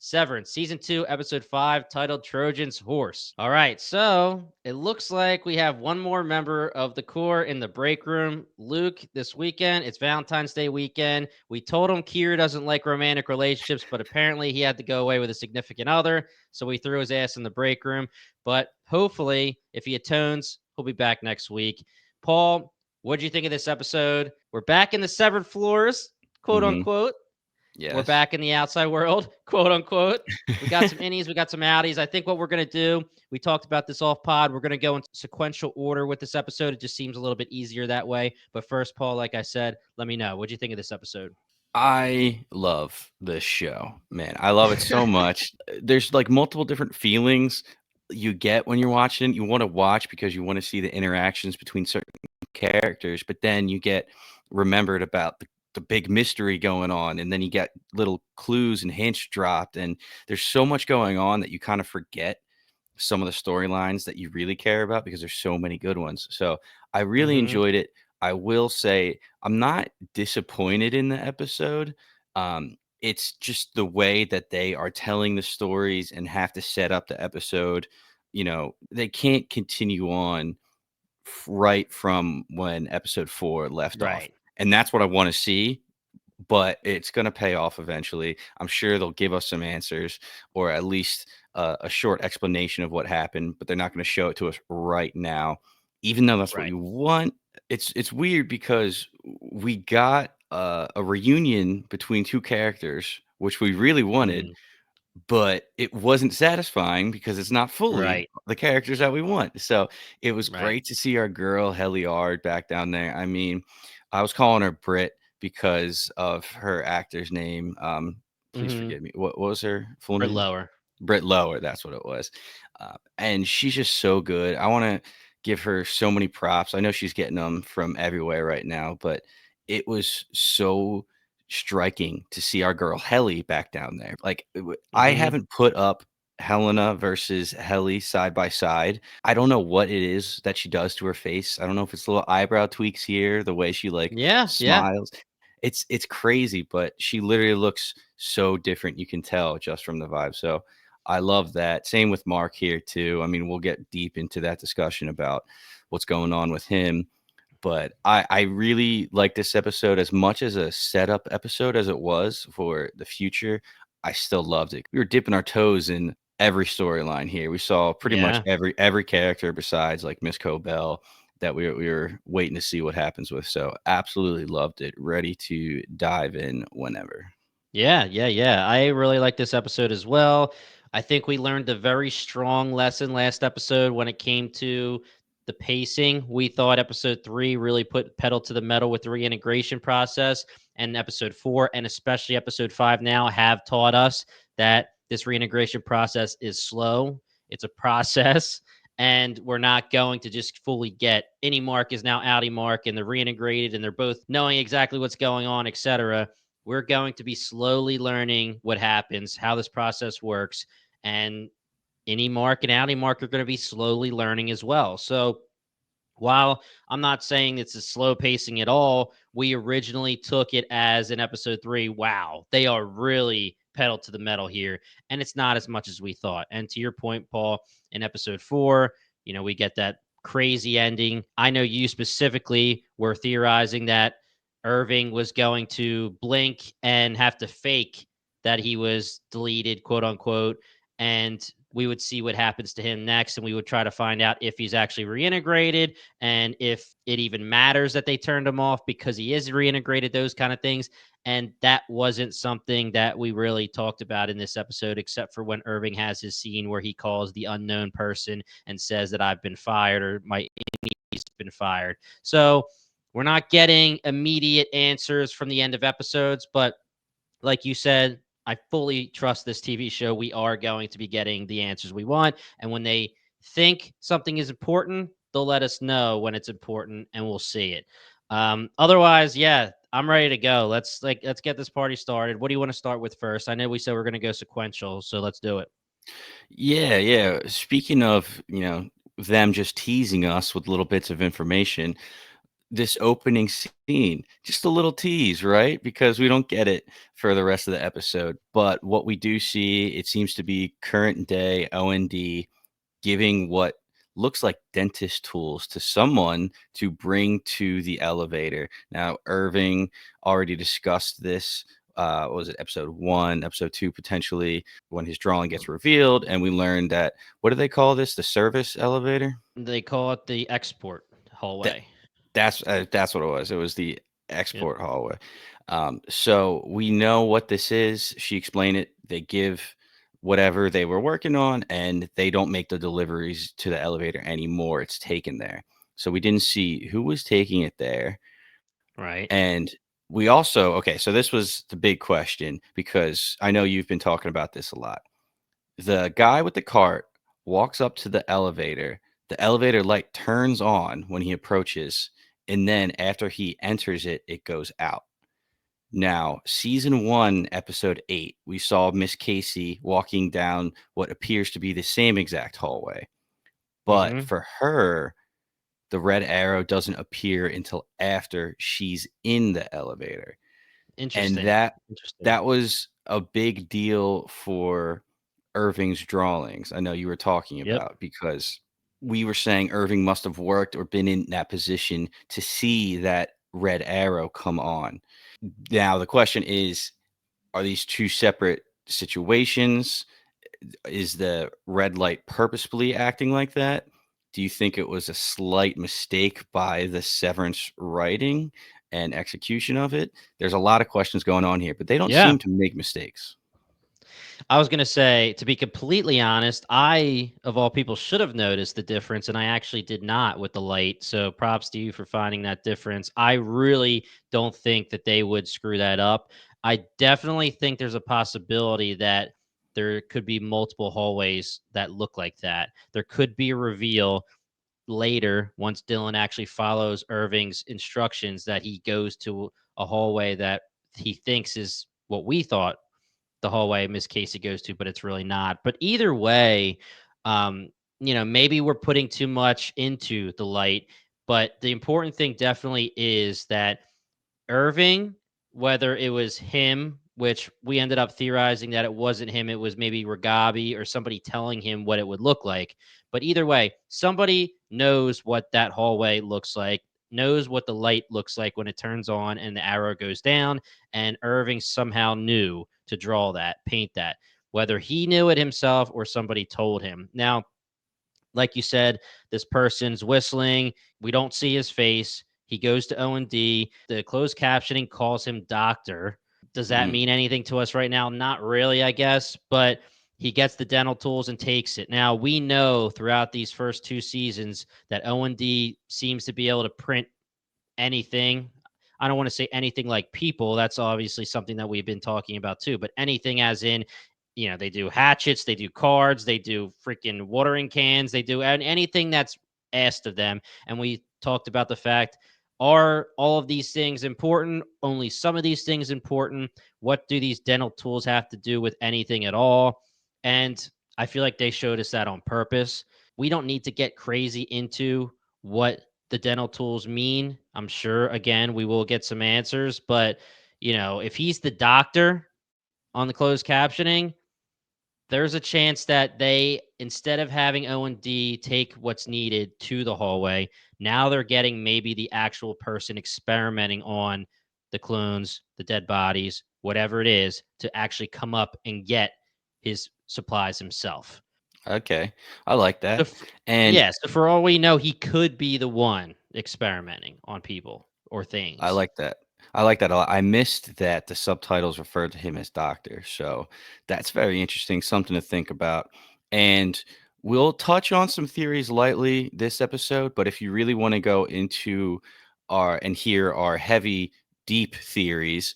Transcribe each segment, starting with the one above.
Severance, Season 2, Episode 5, titled Trojan's Horse. All right, so it looks like we have one more member of the core in the break room. Luke, this weekend, it's Valentine's Day weekend. We told him Kira doesn't like romantic relationships, but apparently he had to go away with a significant other, so we threw his ass in the break room. But hopefully, if he atones, he'll be back next week. Paul, what do you think of this episode? We're back in the severed floors, quote unquote. We're Yes. back in the outside world, quote unquote. We got some innies, we got some outies. I think what we're going to do, we talked about this off pod. We're going to go in sequential order with this episode. It just seems a little bit easier that way. But first, Paul, like I said, let me know. What do you think of this episode? I love this show, man. I love it so much. There's like multiple different feelings you get when you're watching. You want to watch because you want to see the interactions between certain characters, but then you get remembered about the big mystery going on, and then you get little clues and hints dropped, and there's so much going on that you kind of forget some of the storylines that you really care about because there's so many good ones. So I really Mm-hmm. enjoyed it. I will say I'm not disappointed in the episode. It's just the way that they are telling the stories and have to set up the episode. They can't continue on right from when episode 4 left off. Right. And that's what I want to see, but it's going to pay off eventually. I'm sure they'll give us some answers or at least a short explanation of what happened, but they're not going to show it to us right now, even though that's what Right. we want. It's weird because we got a reunion between two characters, which we really wanted, Mm, but it wasn't satisfying because it's not fully right. the characters that we want. So it was Right. great to see our girl Helly back down there. I mean, I was calling her Brit because of her actor's name. Please Mm-hmm. forgive me. What was her full Or name? lower. Britt Lower, that's what it was. And she's just so good. I want to give her so many props. I know she's getting them from everywhere right now, but it was so striking to see our girl Helly back down there. Like I Mm-hmm. haven't put up Helena versus Helly side by side. I don't know what it is that she does to her face. I don't know if it's little eyebrow tweaks here, the way she like Yeah. Yeah. smiles. It's crazy, but she literally looks so different. You can tell just from the vibe. So I love that. Same with Mark here too. I mean, we'll get deep into that discussion about what's going on with him. But I really like this episode as much as a setup episode as it was for the future. I still loved it. We were dipping our toes in every storyline here. We saw pretty much Yeah. every character besides like Miss Cobell that we were waiting to see what happens with. So absolutely loved it. Ready to dive in whenever. Yeah, yeah, yeah. I really like this episode as well. I think we learned a very strong lesson last episode when it came to the pacing. We thought episode 3 really put pedal to the metal with the reintegration process, and episode 4 and especially episode 5 now have taught us that this reintegration process is slow. It's a process, and we're not going to just fully get any mark is now outie mark, and they're reintegrated, and they're both knowing exactly what's going on, etc. We're going to be slowly learning what happens, how this process works, and any mark and outie mark are going to be slowly learning as well. So while I'm not saying it's a slow pacing at all, we originally took it as in episode 3. Wow, they are really pedal to the metal here, and it's not as much as we thought. And to your point, Paul, in episode 4, we get that crazy ending. I know you specifically were theorizing that Irving was going to blink and have to fake that he was deleted, quote unquote, and we would see what happens to him next, and we would try to find out if he's actually reintegrated and if it even matters that they turned him off because he is reintegrated, those kind of things. And that wasn't something that we really talked about in this episode, except for when Irving has his scene where he calls the unknown person and says that I've been fired or my he's been fired. So we're not getting immediate answers from the end of episodes, but like you said, I fully trust this TV show. We are going to be getting the answers we want. And when they think something is important, they'll let us know when it's important and we'll see it. Otherwise, yeah, I'm ready to go. Let's get this party started. What do you want to start with first? I know we said we're going to go sequential, so let's do it. Yeah, yeah. Speaking of, them just teasing us with little bits of information, this opening scene, just a little tease, right? Because we don't get it for the rest of the episode. But what we do see, it seems to be current day OND giving what looks like dentist tools to someone to bring to the elevator. Now, Irving already discussed this. What was it, episode 1, episode 2, potentially, when his drawing gets revealed, and we learned that, what do they call this? The service elevator? They call it the export That hallway. that's what it was. It was the Yep. export hallway. So we know what this is. She explained it. They give whatever they were working on, and they don't make the deliveries to the elevator anymore. It's taken there. So we didn't see who was taking it there. Right. And we also, okay, so this was the big question, because I know you've been talking about this a lot. The guy with the cart walks up to the elevator. The elevator light turns on when he approaches, and then after he enters it, it goes out. Now, season 1, episode 8, we saw Miss Casey walking down what appears to be the same exact hallway. But Mm-hmm. for her, the red arrow doesn't appear until after she's in the elevator. And Interesting. that Interesting. that was a big deal for Irving's drawings. I know you were talking Yep. about, because we were saying Irving must have worked or been in that position to see that red arrow come on. Now the question is, are these two separate situations? Is the red light purposefully acting like that? Do you think it was a slight mistake by the Severance writing and execution of it? There's a lot of questions going on here, but they don't Yeah. seem to make mistakes. I was going to say, to be completely honest, I, of all people, should have noticed the difference, and I actually did not with the light. So props to you for finding that difference. I really don't think that they would screw that up. I definitely think there's a possibility that there could be multiple hallways that look like that. There could be a reveal later once Dylan actually follows Irving's instructions that he goes to a hallway that he thinks is what we thought the hallway Miss Casey goes to, but it's really not. But either way, um, maybe we're putting too much into the light. But the important thing definitely is that Irving, whether it was him, which we ended up theorizing that it wasn't him, it was maybe Ragabi or somebody telling him what it would look like. But either way, somebody knows what that hallway looks like, knows what the light looks like when it turns on and the arrow goes down. And Irving somehow knew to draw that, paint that, whether he knew it himself or somebody told him. Now, like you said, this person's whistling. We don't see his face. He goes to O&D. The closed captioning calls him doctor. Does that Mhm. mean anything to us right now? Not really, I guess, but he gets the dental tools and takes it. Now, we know throughout these first 2 seasons that O&D seems to be able to print anything. I don't want to say anything like people. That's obviously something that we've been talking about too, but anything as in, they do hatchets, they do cards, they do freaking watering cans, they do anything that's asked of them. And we talked about the fact, are all of these things important? Only some of these things important? What do these dental tools have to do with anything at all? And I feel like they showed us that on purpose. We don't need to get crazy into what the dental tools mean. I'm sure, again, we will get some answers, but if he's the doctor on the closed captioning, there's a chance that they, instead of having O&D take what's needed to the hallway, now they're getting maybe the actual person experimenting on the clones, the dead bodies, whatever it is, to actually come up and get his supplies himself. Okay, I like So, that. And so for all we know, he could be the one experimenting on people or I things. like that. I like that a lot. I missed that the subtitles referred to him as doctor. So that's very interesting, something to think about. And we'll touch on some theories lightly this episode, but if you really want to go into our and hear our heavy, deep theories,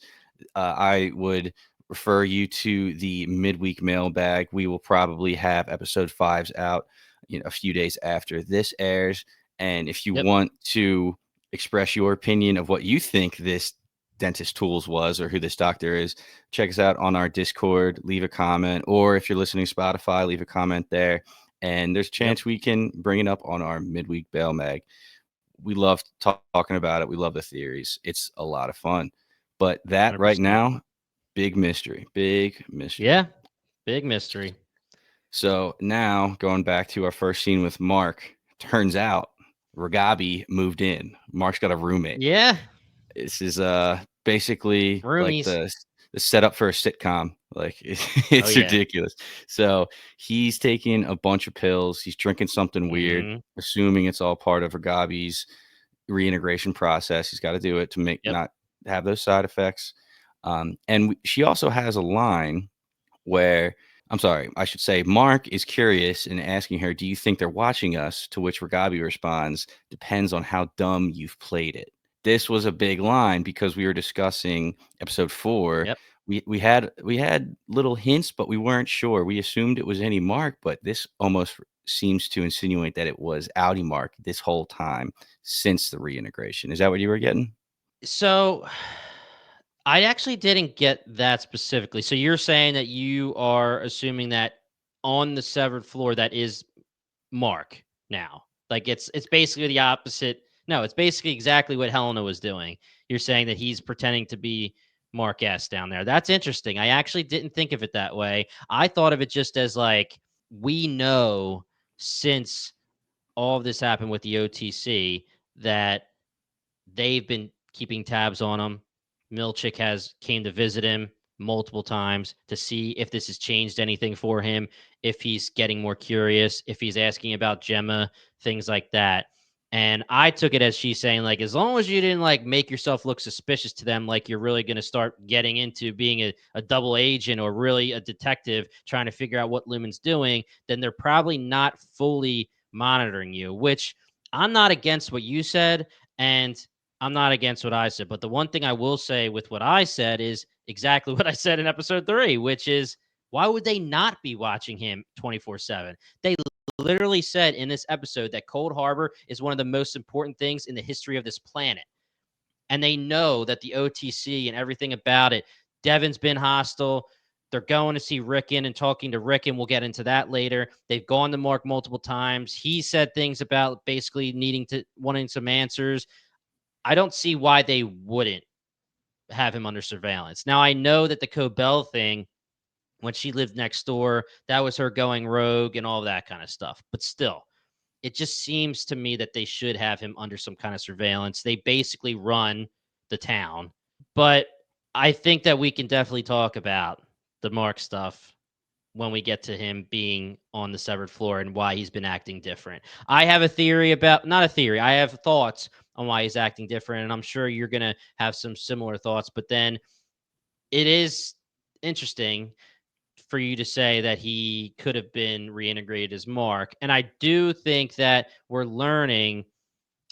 I would refer you to the midweek mailbag. We will probably have episode fives out, a few days after this airs. And if you Yep. want to express your opinion of what you think this dentist tools was or who this doctor is, check us out on our Discord, leave a comment, or if you're listening to Spotify, leave a comment there. And there's a Yep. chance we can bring it up on our midweek bail mag. we love talking about it. We love the theories. It's a lot of fun. But that right 100%. now, big mystery. Big mystery. Yeah, big mystery. So now going back to our first scene with Mark, turns out Ragabi moved in. Mark's got a roommate. Yeah, This is basically like roomies. the setup for a sitcom. Like Oh it's yeah. ridiculous. So he's taking a bunch of pills. He's drinking something weird, Hmm. assuming it's all part of Ragabi's reintegration process. He's got to do it to make Yep. not have those side effects. And she also has a line where I'm sorry, I should say Mark is curious and asking her, "Do you think they're watching us?" To which Ragabi responds, "Depends on how dumb you've played it." This was a big line because we were discussing episode 4. Yep. We had little hints, but we weren't sure. We assumed it was any Mark, but this almost seems to insinuate that it was Audi Mark this whole time since the reintegration. Is that what you were getting? So I actually didn't get that specifically. So you're saying that you are assuming that on the severed floor that is Mark now. Like it's basically the opposite. No, it's basically exactly what Helena was doing. You're saying that he's pretending to be Mark S down there. That's interesting. I actually didn't think of it that way. I thought of it just as like we know since all of this happened with the OTC that they've been keeping tabs on him. Milcheck has came to visit him multiple times to see if this has changed anything for him, if he's getting more curious, if he's asking about Gemma, things like that. And I took it as she's saying, like, as long as you didn't like make yourself look suspicious to them, like you're really going to start getting into being a double agent or really a detective trying to figure out what Lumen's doing, then they're probably not fully monitoring you, which I'm not against what you said. And I'm not against what I said, but the one thing I will say with what I said is exactly what I said in episode 3, which is why would they not be watching him 24/7? They literally said in this episode that Cold Harbor is one of the most important things in the history of this planet. And they know that the OTC and everything about it, Devon's been hostile. They're going to see Ricken and talking to Ricken. We'll get into that later. They've gone to Mark multiple times. He said things about basically wanting some answers. I don't see why they wouldn't have him under surveillance. Now, I know that the Cobell thing, when she lived next door, that was her going rogue and all that kind of stuff. But still, it just seems to me that they should have him under some kind of surveillance. They basically run the town. But I think that we can definitely talk about the Mark stuff when we get to him being on the severed floor and why he's been acting different. I have a theory about, not a theory, I have thoughts on why he's acting different. And I'm sure you're going to have some similar thoughts. But then it is interesting for you to say that he could have been reintegrated as Mark. And I do think that we're learning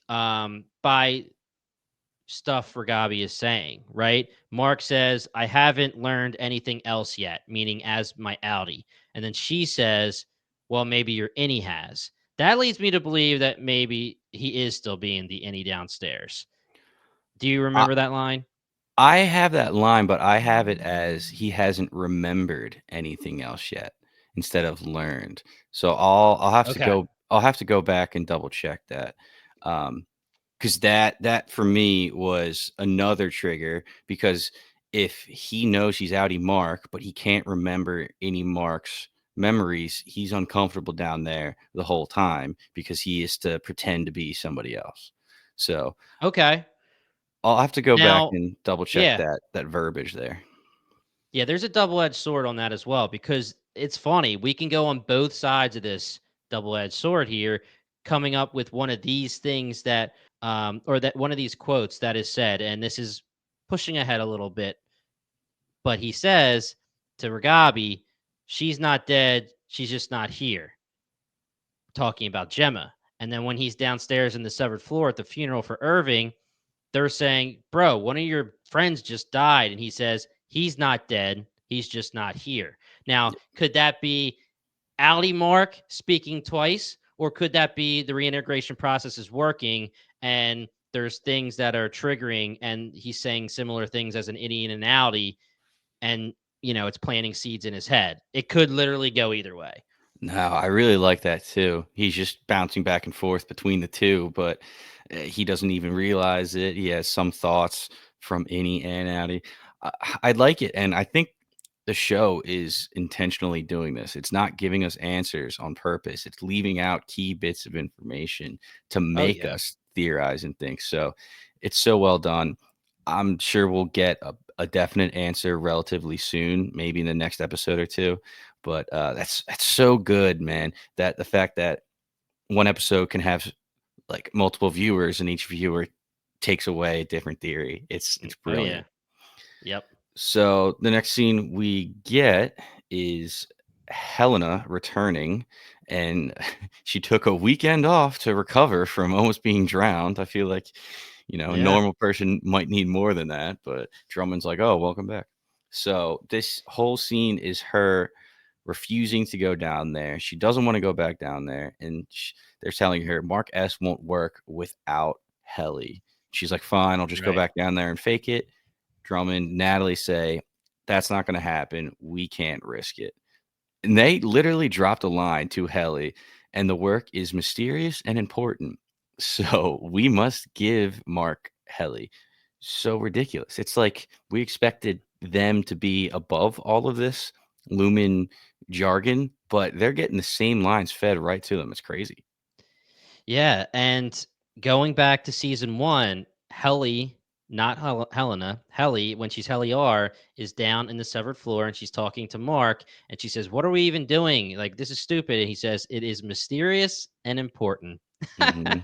by stuff Ragabi is saying, right? Mark says, I haven't learned anything else yet, meaning as my Audi. And then she says, well, maybe your innie has. That leads me to believe that maybe he is still being the innie downstairs. Do you remember that line? I have that line, but I have it as he hasn't remembered anything else yet instead of learned. So Okay. I'll have to go back and double check that. Because that for me was another trigger because if he knows he's outie Mark, but he can't remember any Mark's memories, he's uncomfortable down there the whole time because he is to pretend to be somebody else. So Okay. I'll have to go back Now, and double check yeah. that verbiage there. Yeah, there's a double-edged sword on that as well because it's funny. We can go on both sides of this double-edged sword here, coming up with one of these things that, or that one of these quotes that is said, and this is pushing ahead a little bit, but he says to Ragabi, "She's not dead. She's just not here." Talking about Gemma, and then when he's downstairs in the severed floor at the funeral for Irving, they're saying, bro, one of your friends just died. And he says, he's not dead. He's just not here. Now, could that be Ali Mark speaking twice? Or could that be the reintegration process is working and there's things that are triggering and he's saying similar things as an Indian and Audi and, it's planting seeds in his head? It could literally go either way. No, I really like that too. He's just bouncing back and forth between the two, but he doesn't even realize it. He has some thoughts from innie and outie. I, I like it, and I think the show is intentionally doing this. It's not giving us answers on purpose. It's leaving out key bits of information to Oh make yeah. us theorize and think. So it's so well done. I'm sure we'll get a definite answer relatively soon, maybe in the next episode or two. But that's so good, man. That the fact that one episode can have like multiple viewers and each viewer takes away a different theory. It's Oh brilliant. yeah. Yep. So the next scene we get is Helena returning, and she took a weekend off to recover from almost being drowned. I feel like, a Yeah. normal person might need more than that, but Drummond's like, "Oh, welcome back." So this whole scene is her refusing to go down there. She doesn't want to go back down there, and they're telling her Mark S won't work without Helly. She's like, "Fine, I'll just go Right. back down there and fake it." Drummond, Natalie say, "That's not going to happen. We can't risk it." And they literally dropped a line to Helly, and the work is mysterious and important. So we must give Mark Helly. So ridiculous. It's like we expected them to be above all of this Lumen jargon, but they're getting the same lines fed right to them. It's crazy. Yeah, and going back to season 1, Helly, not Helena, Helly, when she's Helly R, is down in the severed floor and she's talking to Mark and she says, "What are we even doing? Like, this is stupid." And he says, "It is mysterious and important." Hmm.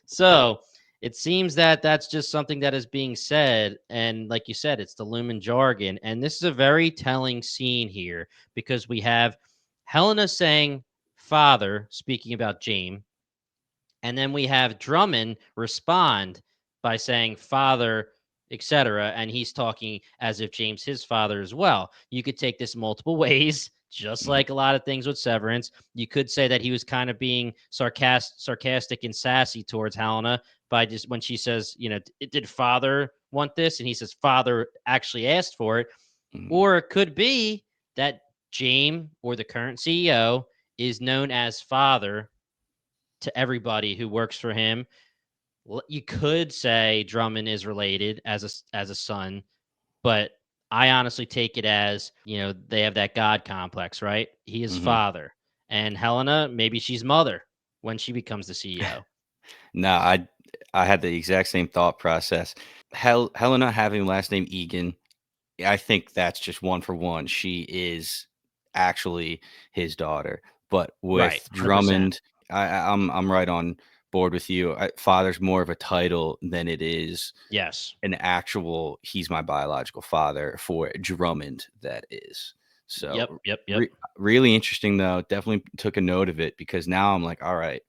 So it seems that that's just something that is being said. And like you said, it's the Lumen jargon. And this is a very telling scene here because we have Helena saying, "Father," speaking about James, and then we have Drummond respond by saying father, etc. And he's talking as if James his father as well. You could take this multiple ways, just Hmm. like a lot of things with Severance. You could say that he was kind of being sarcastic and sassy towards Helena by just when she says, did father want this? And he says, father actually asked for it. Hmm. Or it could be that James or the current CEO is known as father to everybody who works for him. You could say Drummond is related as a son, but I honestly take it as, they have that God complex, right? He is Hmm. father. And Helena, maybe she's mother when she becomes the CEO. No, I had the exact same thought process. Helena having the last name Egan, I think that's just one for one. She is actually his daughter. But Right. with 100%. Drummond, I'm right on board with you. Father's more of a title than it is Yes. an actual. He's my biological father for Drummond. That is Yep. so Yep. Yep. really interesting though. Definitely took a note of it because now I'm like, all right,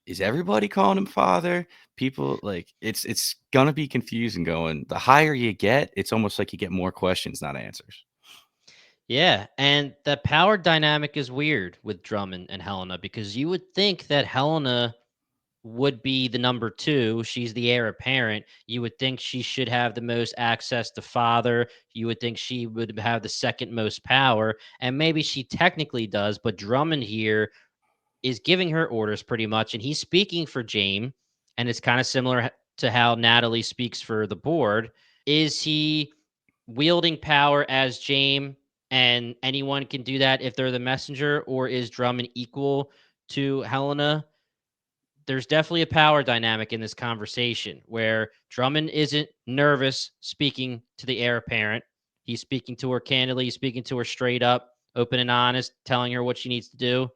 is everybody calling him father? People like it's gonna be confusing going. The higher you get, it's almost like you get more questions, not answers. Yeah, and the power dynamic is weird with Drummond and Helena because you would think that Helena would be the number two. She's the heir apparent. You would think she should have the most access to father. You would think she would have the second most power. And maybe she technically does, but Drummond here is giving her orders pretty much. And he's speaking for James. And it's kind of similar to how Natalie speaks for the board. Is he wielding power as James? And anyone can do that if they're the messenger, or is Drummond equal to Helena? There's definitely a power dynamic in this conversation where Drummond isn't nervous speaking to the heir apparent. He's speaking to her candidly, he's speaking to her straight up, open and honest, telling her what she needs to do,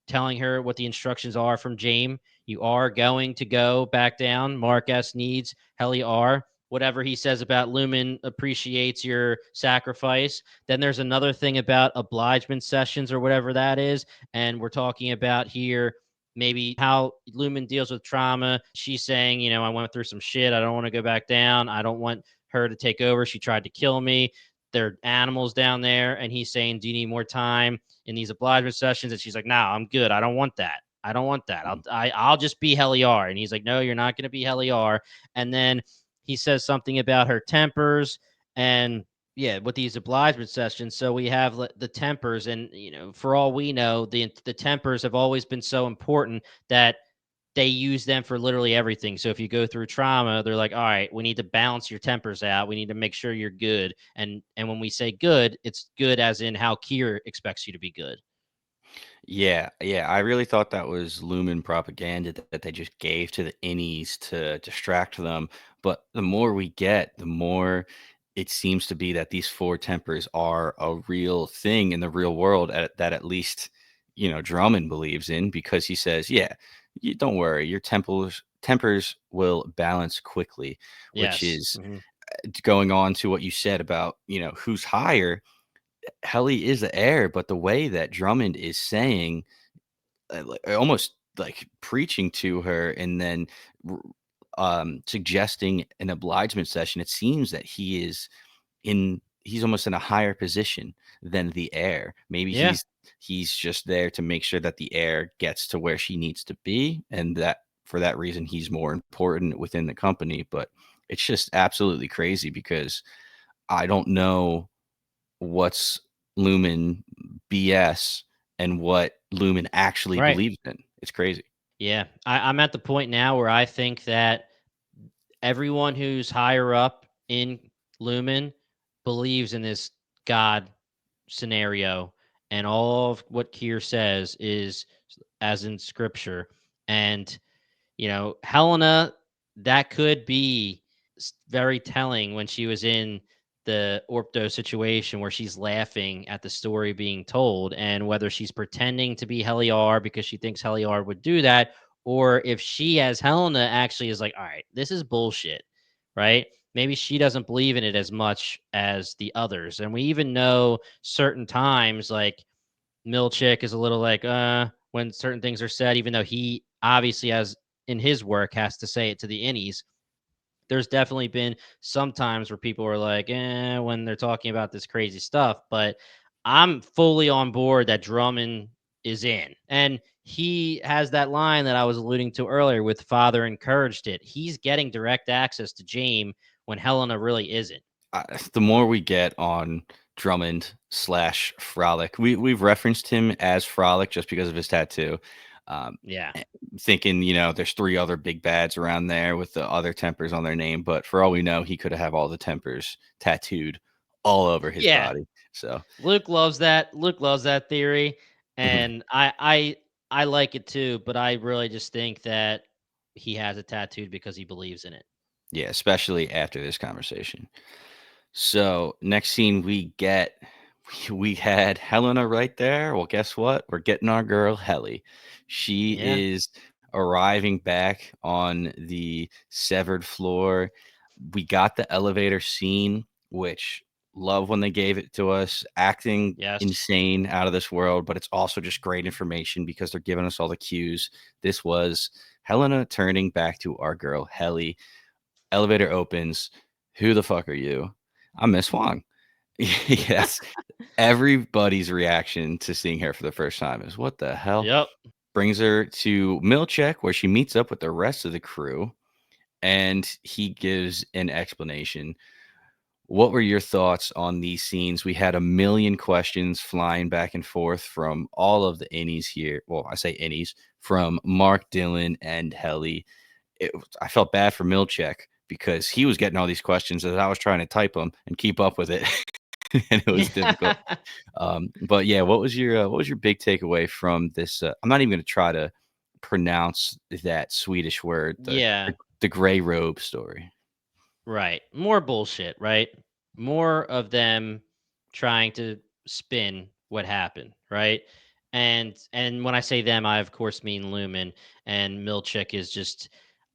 telling her what the instructions are from James. You are going to go back down. Mark S needs Helly R. Whatever he says about Lumen appreciates your sacrifice. Then there's another thing about obligement sessions or whatever that is. And we're talking about here maybe how Lumen deals with trauma. She's saying, I went through some shit. I don't want to go back down. I don't want her to take over. She tried to kill me. There are animals down there. And he's saying, do you need more time in these obligement sessions? And she's like, no, I'm good. I don't want that. I don't want that. Mhm. I'll just be Heliar. And he's like, no, you're not going to be Heliar. And then he says something about her tempers. And yeah, with these obligement sessions. So we have the tempers, and for all we know, the tempers have always been so important that they use them for literally everything. So if you go through trauma, they're like, all right, we need to balance your tempers out. We need to make sure you're good. And when we say good, it's good as in how Kier expects you to be good. Yeah, yeah. I really thought that was Lumen propaganda that they just gave to the innies to distract them. But the more we get, the more it seems to be that these four tempers are a real thing in the real world that at least, Drummond believes in because he says, yeah, you don't worry, your tempers will balance quickly, which Yes. is Hmm. going on to what you said about, who's higher. Helly is the heir, but the way that Drummond is saying almost like preaching to her and then r- suggesting an obligement session, it seems that he's almost in a higher position than the heir. Maybe Yeah. he's just there to make sure that the heir gets to where she needs to be, and that for that reason he's more important within the company. But it's just absolutely crazy because I don't know what's Lumen BS and what Lumen actually Right. believes in. It's crazy. Yeah. I'm at the point now where I think that everyone who's higher up in Lumen believes in this God scenario, and all of what Kier says is as in scripture. And Helena, that could be very telling when she was in the Orpto situation where she's laughing at the story being told, and whether she's pretending to be Heliar because she thinks Heliar would do that, or if she, as Helena, actually is like, all right, this is bullshit, right? Maybe she doesn't believe in it as much as the others. And we even know certain times, like Milcheck is a little like, when certain things are said, even though he obviously has in his work has to say it to the innies. There's definitely been some times where people are like, when they're talking about this crazy stuff, but I'm fully on board that Drummond is in. And he has that line that I was alluding to earlier with father encouraged it. He's getting direct access to James when Helena really isn't. The more we get on Drummond slash Frolic, we've referenced him as Frolic just because of his tattoo. Um, Yeah. eh, Thinking, there's three other big bads around there with the other tempers on their name, but for all we know, he could have all the tempers tattooed all over his Yeah. body. So, Luke loves that. Luke loves that theory, mhm. and I like it too. But I really just think that he has it tattooed because he believes in it. Yeah, especially after this conversation. So next scene we get, we had Helena right there. Well, guess what? We're getting our girl Helly. She Yeah. is arriving back on the severed floor. We got the elevator scene, which love when they gave it to us. Acting Yes. insane, out of this world, but it's also just great information because they're giving us all the cues. This was Helena turning back to our girl Helly. Elevator opens. Who the fuck are you? I'm Miss Wong. Yes. Everybody's reaction to seeing her for the first time is what the hell? Yep. Brings her to Milcheck where she meets up with the rest of the crew and he gives an explanation. What were your thoughts on these scenes? We had a million questions flying back and forth from all of the innies here. Well, I say innies from Mark, Dylan, and Helly. I felt bad for Milcheck because he was getting all these questions as I was trying to type them and keep up with it, and it was difficult. Yeah. But yeah, what was your big takeaway from this? I'm not even going to try to pronounce that Swedish word, Yeah. the gray robe story. Right. More bullshit, right? More of them trying to spin what happened, right? And when I say them, I of course mean Lumen, and Milchick is just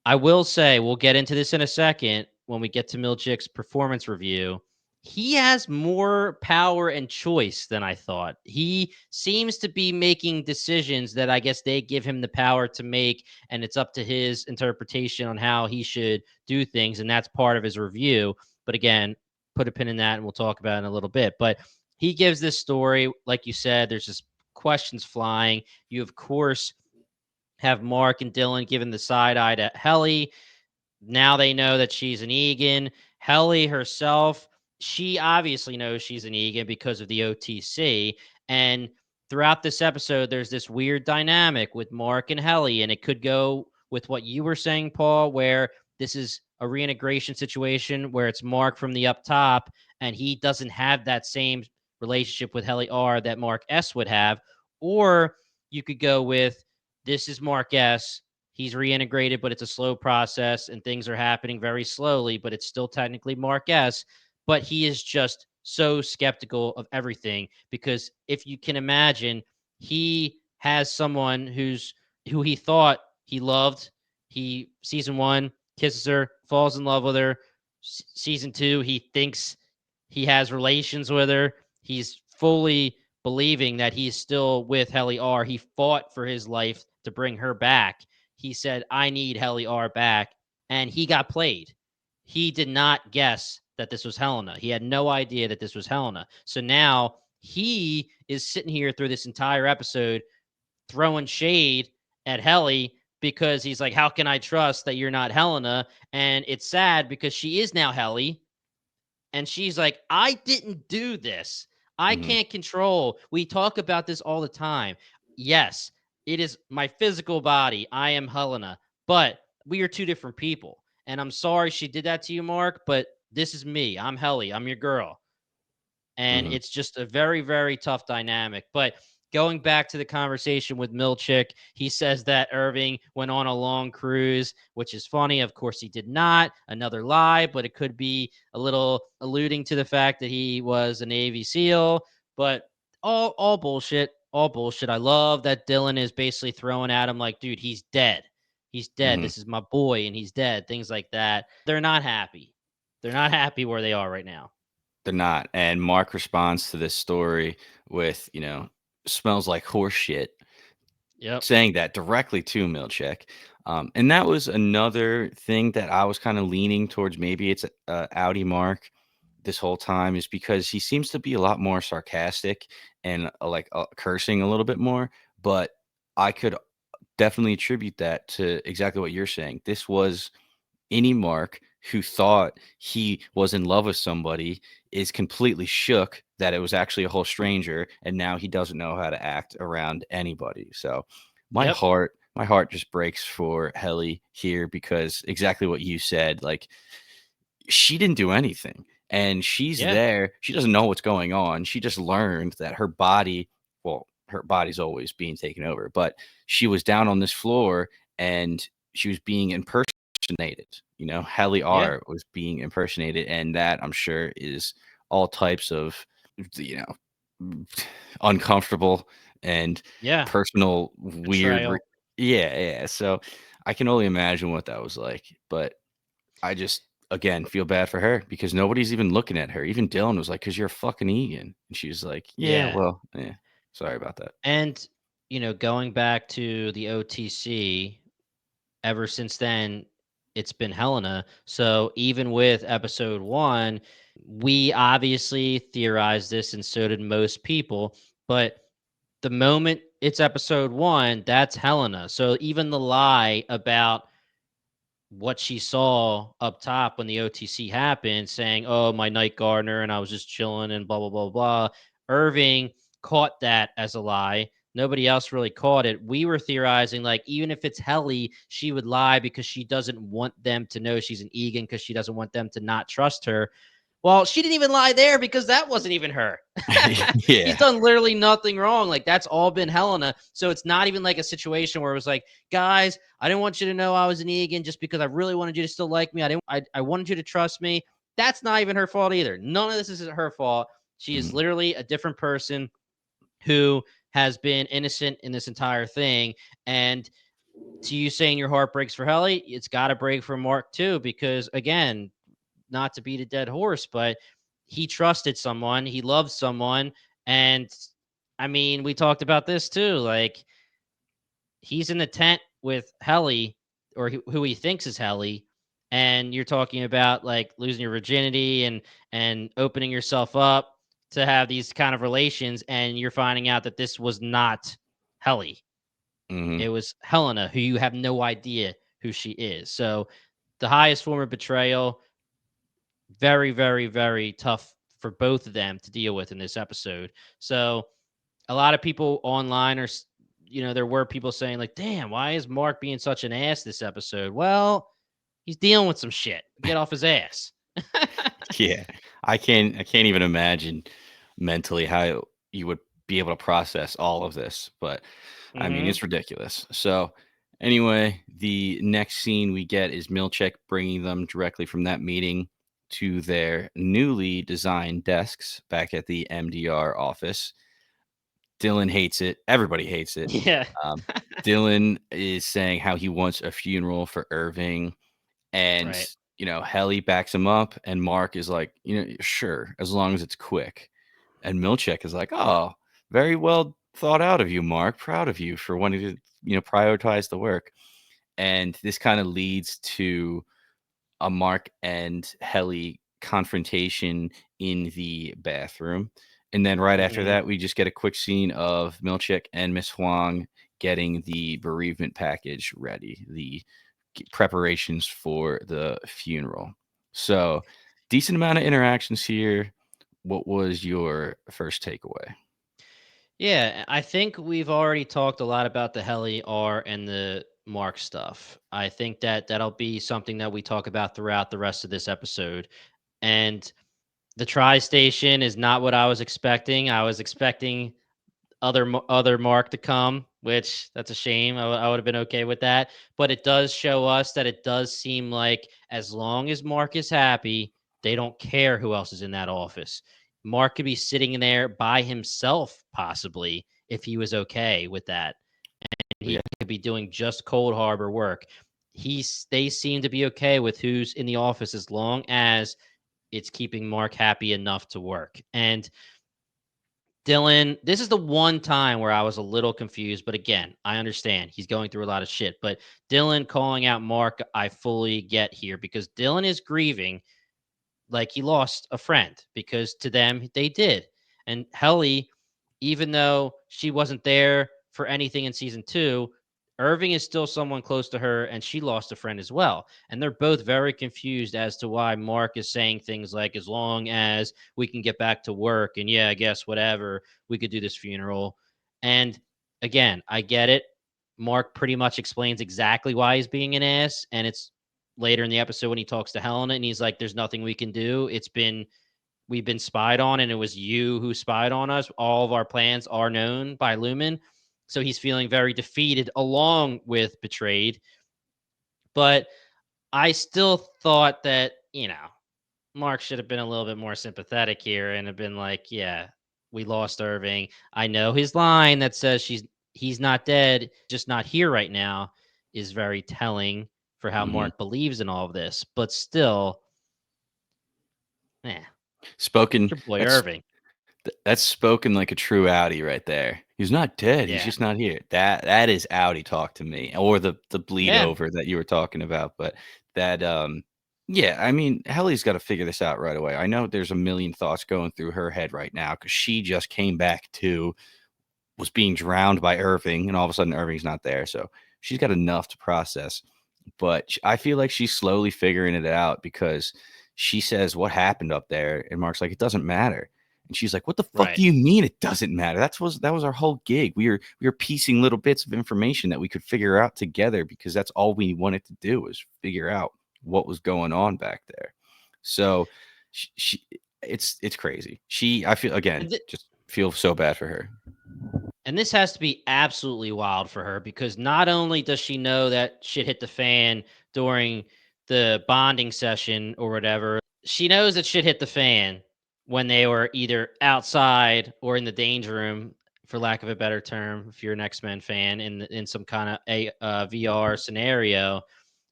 I will say we'll get into this in a second when we get to Milchick's performance review. He has more power and choice than I thought. He seems to be making decisions that I guess they give him the power to make, and it's up to his interpretation on how he should do things, and that's part of his review. But again, put a pin in that, and we'll talk about it in a little bit. But he gives this story, like you said, there's just questions flying. You, of course, have Mark and Dylan giving the side eye to Helly. Now they know that she's an Egan. Helly herself, she obviously knows she's an Egan because of the OTC. And throughout this episode, there's this weird dynamic with Mark and Helly, and it could go with what you were saying, Paul, where this is a reintegration situation where it's Mark from the up top, and he doesn't have that same relationship with Helly R that Mark S would have. Or you could go with this is Mark S. He's reintegrated, but it's a slow process and things are happening very slowly, but it's still technically Mark S. But he is just so skeptical of everything because if you can imagine, he has someone who he thought he loved. He season 1 kisses her, falls in love with her. Season 2, he thinks he has relations with her. He's fully believing that he's still with Helly R. He fought for his life to bring her back. He said, I need Helly R back. And he got played. He did not guess that this was Helena. He had no idea that this was Helena. So now he is sitting here through this entire episode throwing shade at Helly because he's like, how can I trust that you're not Helena? And it's sad because she is now Helly. And she's like, I didn't do this. I Mhm. can't control. We talk about this all the time. Yes, it is my physical body. I am Helena, but we are two different people. And I'm sorry she did that to you, Mark, but this is me. I'm Helly. I'm your girl. And Mhm. it's just a very, very tough dynamic. But going back to the conversation with Milcheck, he says that Irving went on a long cruise, which is funny. Of course, he did not. Another lie, but it could be a little alluding to the fact that he was a Navy SEAL. But all bullshit. All bullshit. I love that Dylan is basically throwing at him like, dude, he's dead. He's dead. Mhm. This is my boy, and he's dead. Things like that. They're not happy. They're not happy where they are right now. They're not. And Mark responds to this story with, smells like horse shit, Yep. saying that directly to Milcheck. And that was another thing that I was kind of leaning towards. Maybe it's Audi Mark this whole time, is because he seems to be a lot more sarcastic and cursing a little bit more. But I could definitely attribute that to exactly what you're saying. This was any Mark who thought he was in love with somebody is completely shook that it was actually a whole stranger, and now he doesn't know how to act around anybody. So Yep. my heart just breaks for Helly here, because exactly what you said, like, she didn't do anything, and she's Yeah. there. She doesn't know what's going on. She just learned that her body, well, her body's always being taken over, but she was down on this floor and she was being impersonated. Helly Yeah. R was being impersonated, and that, I'm sure, is all types of, you know, uncomfortable and Yeah. personal, weird. Betrayal. Yeah, yeah. So I can only imagine what that was like, but I just, again, feel bad for her because nobody's even looking at her. Even Dylan was like, "'Cause you're a fucking Egan," and she was like, "Yeah, Yeah. well, yeah, sorry about that." And, going back to the OTC, ever since then, it's been Helena. So even with episode 1, we obviously theorized this, and so did most people. But the moment it's episode 1, that's Helena. So even the lie about what she saw up top when the OTC happened, saying, "Oh, my night gardener, and I was just chilling and blah blah blah blah." Irving caught that as a lie. Nobody else really caught it. We were theorizing like even if it's Helly, she would lie because she doesn't want them to know she's an Egan because she doesn't want them to not trust her. Well, she didn't even lie there because that wasn't even her. He's Yeah. done literally nothing wrong. Like that's all been Helena. So it's not even like a situation where it was like, guys, I didn't want you to know I was an Egan just because I really wanted you to still like me. I wanted you to trust me. That's not even her fault either. None of this is her fault. She is Mhm. literally a different person who has been innocent in this entire thing. And to you saying your heart breaks for Helly, it's got to break for Mark too, because again, not to beat a dead horse, but he trusted someone, he loved someone, and I mean, we talked about this too. Like he's in the tent with Helly, or who he thinks is Helly, and you're talking about like losing your virginity and opening yourself up to have these kind of relations, and you're finding out that this was not Helly. Mhm. It was Helena, who you have no idea who she is. So the highest form of betrayal, Very, very, very tough for both of them to deal with in this episode. So a lot of people online are, there were people saying like, "Damn, why is Mark being such an ass this episode?" Well, he's dealing with some shit. Get off his ass. Yeah. I can't even imagine mentally how you would be able to process all of this, but I mean, Hmm. it's ridiculous. So, anyway, the next scene we get is Milcheck bringing them directly from that meeting to their newly designed desks back at the MDR office. Dylan hates it. Everybody hates it. Yeah. Um, Dylan is saying how he wants a funeral for Irving, and Right. Helly backs him up, and Mark is like, sure, as long as it's quick. And Milcheck is like, oh, very well thought out of you, Mark. Proud of you for wanting to, prioritize the work. And this kind of leads to a Mark and Helly confrontation in the bathroom. And then right after Hmm. that, we just get a quick scene of Milcheck and Miss Huang getting the bereavement package ready, the preparations for the funeral. So, decent amount of interactions here. What was your first takeaway? Yeah, I think we've already talked a lot about the Helly R and the Mark stuff. I think that that'll be something that we talk about throughout the rest of this episode. And the Tri Station is not what I was expecting. I was expecting other Mark to come, which that's a shame. I would have been okay with that. But it does show us that it does seem like as long as Mark is happy, they don't care who else is in that office. Mark could be sitting in there by himself, possibly, if he was okay with that. And he Yeah. could be doing just Cold Harbor work. They seem to be okay with who's in the office as long as it's keeping Mark happy enough to work. And Dylan, this is the one time where I was a little confused, but again, I understand he's going through a lot of shit. But Dylan calling out Mark, I fully get here because Dylan is grieving like he lost a friend because to them they did. And Helly, even though she wasn't there for anything in season 2, Irving is still someone close to her and she lost a friend as well. And they're both very confused as to why Mark is saying things like, as long as we can get back to work and yeah, I guess whatever, we could do this funeral. And again, I get it. Mark pretty much explains exactly why he's being an ass. And it's later in the episode when he talks to Helena and he's like, there's nothing we can do. We've been spied on and it was you who spied on us. All of our plans are known by Lumen. So he's feeling very defeated along with betrayed. But I still thought that, Mark should have been a little bit more sympathetic here and have been like, yeah, we lost Irving. I know his line that says he's not dead, just not here right now is very telling for how Hmm. Mark believes in all of this. But still, yeah, Spoken. your boy That's Irving. that's spoken like a true Audi right there. He's not dead. He's Yeah. just not here. That is Audi talk to me, or the bleed Yeah. over that you were talking about. But that, yeah, I mean, Helly's got to figure this out right away. I know there's a million thoughts going through her head right now because she just came back to was being drowned by Irving, and all of a sudden Irving's not there. So she's got enough to process. But I feel like she's slowly figuring it out because she says, "What happened up there?" And Mark's like, "It doesn't matter." And she's like, "What the fuck Right. do you mean it doesn't matter? That was our whole gig. We were piecing little bits of information that we could figure out together because that's all we wanted to do was figure out what was going on back there." So she it's crazy. I feel again And th- just feel so bad for her. and this has to be absolutely wild for her because not only does she know that shit hit the fan during the bonding session or whatever, she knows that shit hit the fan when they were either outside or in the danger room, for lack of a better term, if you're an X-Men fan, in some kind of a VR scenario.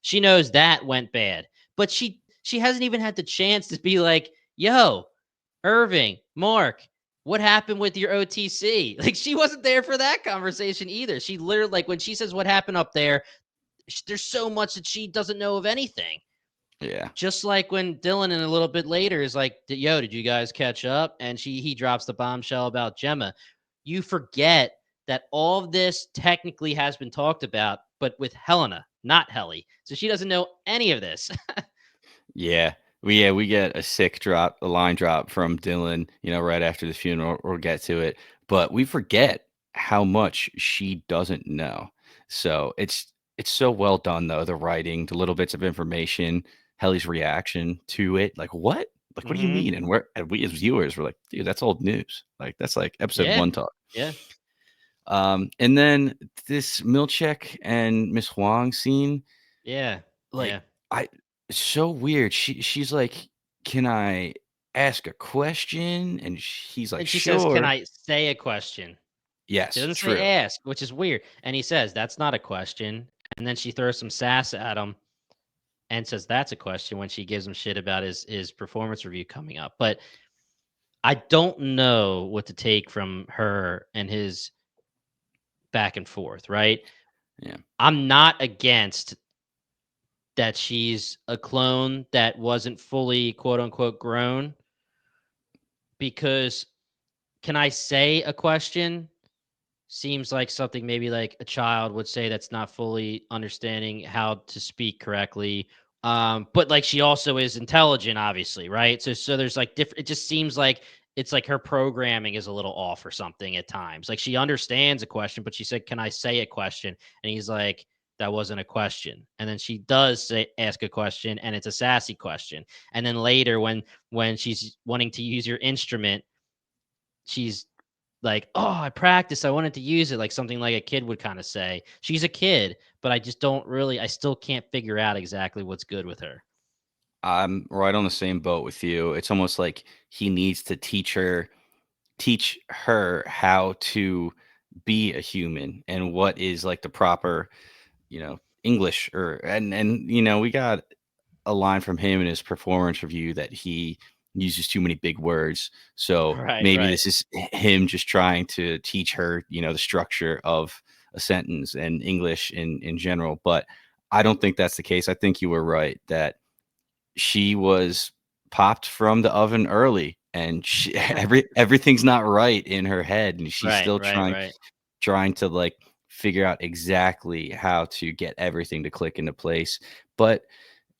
She knows that went bad, but she hasn't even had the chance to be like, "Yo, Irving, Mark, what happened with your OTC?" Like she wasn't there for that conversation either. She literally, like when she says what happened up there, there's so much that she doesn't know of anything. Yeah. Just like when Dylan in a little bit later is like, "Yo, did you guys catch up?" And he drops the bombshell about Gemma. You forget that all of this technically has been talked about, but with Helena, not Helly. So she doesn't know any of this. Yeah. we get a line drop from Dylan, right after the funeral. We'll get to it, but we forget how much she doesn't know. So it's so well done though. The writing, the little bits of information, Helly's reaction to it, like what? Like what do you Hmm. mean? And we as viewers were like, dude, that's old news. Like that's like episode Yeah. one talk. Yeah. And then this Milcheck and Miss Huang scene, Yeah. like Yeah. I it's so weird. She's like, "Can I ask a question?" And he's like, And she says, "Can "Sure." I say a question?" She Yes, doesn't say true. ask, which is weird. And he says, "That's not a question." And then she throws some sass at him and says, "That's a question," when she gives him shit about his performance review coming up. But I don't know what to take from her and his back and forth, right? Yeah. I'm not against that she's a clone that wasn't fully quote unquote grown because can I say a question? Seems like something maybe like a child would say that's not fully understanding how to speak correctly. But like she also is intelligent, obviously, right? So there's like different. It just seems like it's like her programming is a little off or something at times. Like she understands a question, but she said, "Can I say a question?" And he's like, "That wasn't a question." And then she does say ask a question, and it's a sassy question. And then later, when she's wanting to use your instrument, she's like, "Oh, I practiced. I wanted to use it," like something like a kid would kind of say. She's a kid, but I just don't really I still can't figure out exactly what's good with her. I'm right on the same boat with you. It's almost like he needs to teach her how to be a human and what is like the proper, English or and we got a line from him in his performance review that he uses too many big words. So Right, maybe right. this is him just trying to teach her, the structure of a sentence and English in general. But I don't think that's the case. I think you were right that she was popped from the oven early and everything's not right in her head and she's Right, still right, trying right. trying to like figure out exactly how to get everything to click into place. But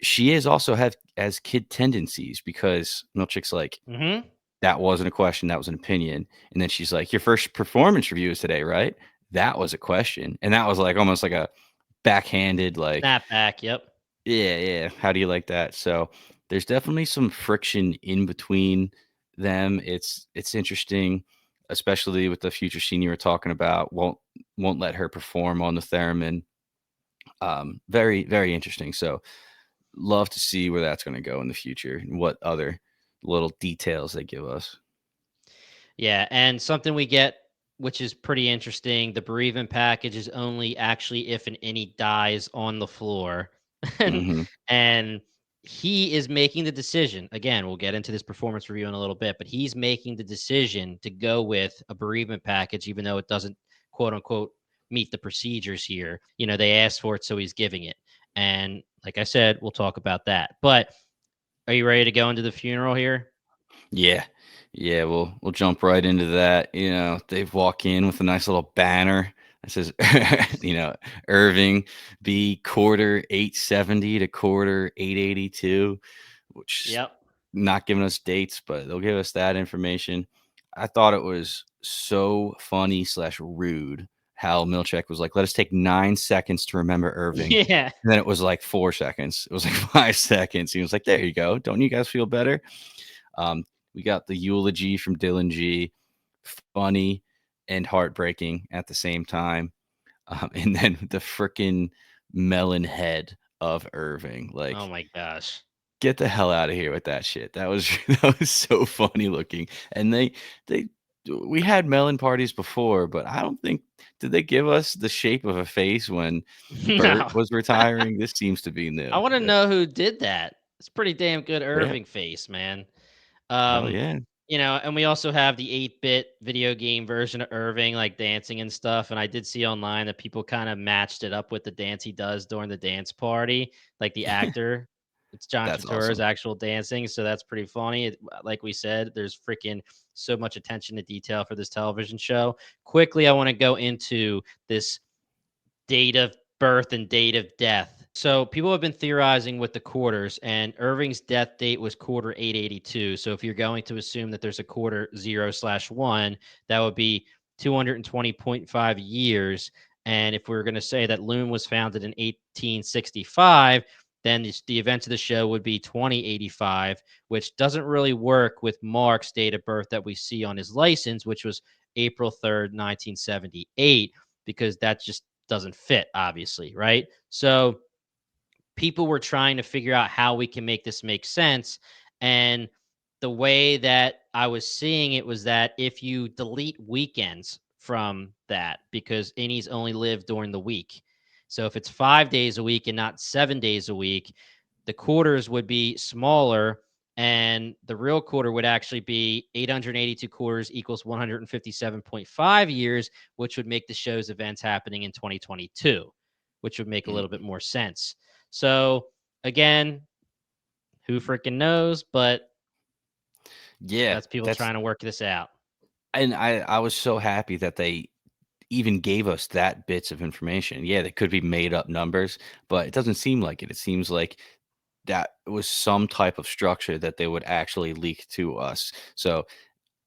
she is also have as kid tendencies because Milchick's like, Mhm. "That wasn't a question, that was an opinion." And then she's like, "Your first performance review is today, right?" That was a question. And that was like almost like a backhanded, like, Snap back, yep. "Yeah, yeah, how do you like that?" So there's definitely some friction in between them. It's interesting, especially with the future scene you were talking about. Won't let her perform on the theremin. Very, very interesting. So love to see where that's going to go in the future and what other little details they give us. Yeah, and something we get, which is pretty interesting, the bereavement package is only actually if an any dies on the floor. and Hmm. and he is making the decision. Again, we'll get into this performance review in a little bit, but he's making the decision to go with a bereavement package, even though it doesn't quote unquote meet the procedures here. They asked for it, so he's giving it. And like I said, we'll talk about that. But are you ready to go into the funeral here? Yeah, yeah. We'll jump right into that. They walk in with a nice little banner that says, Irving B quarter 870 to quarter 882, which Yep. not giving us dates, but they'll give us that information. I thought it was so funny slash rude how Milcheck was like, "Let us take 9 seconds to remember Irving." Yeah. And then it was like 4 seconds. It was like 5 seconds. He was like, "There you go. Don't you guys feel better?" Um, we got the eulogy from Dylan G, funny and heartbreaking at the same time. And then the freaking melon head of Irving. Oh Like, my gosh. get the hell out of here with that shit. That was that was so funny looking. And they we had melon parties before, but I don't think did they give us the shape of a face when Bert No. was retiring? This seems to be I new. wanna know who did that. It's pretty damn good Yeah. Irving face, man. Hell Um, yeah. and we also have the 8-bit video game version of Irving, like, dancing and stuff, and I did see online that people kinda matched it up with the dance he does during the dance party, like, the actor. It's John That's Turturro's awesome. actual dancing, so that's pretty funny. Like we said, there's freaking so much attention to detail for this television show. Quickly, I wanna go into this date of birth and date of death So people have been theorizing with the quarters, and Irving's death date was quarter 882. So if you're going to assume that there's a quarter 0/1, that would be 220.5 years. And if we are going to say that Loom was founded in 1865, then the events of the show would be 2085, which doesn't really work with Mark's date of birth that we see on his license, which was April 3rd, 1978, because that just doesn't fit, obviously, right? So people were trying to figure out how we can make this make sense. And the way that I was seeing it was that if you delete weekends from that, because innies only live during the week. So if it's 5 days a week and not 7 days a week, the quarters would be smaller. And the real quarter would actually be 882 quarters equals 157.5 years, which would make the show's events happening in 2022, which would make a little bit more sense. So again, who freaking knows? But Yeah, that's people that's trying to work this out. and I was so happy that they even gave us that bits of information. Yeah, they could be made up numbers, but it doesn't seem like it. It seems like that was some type of structure that they would actually leak to us. So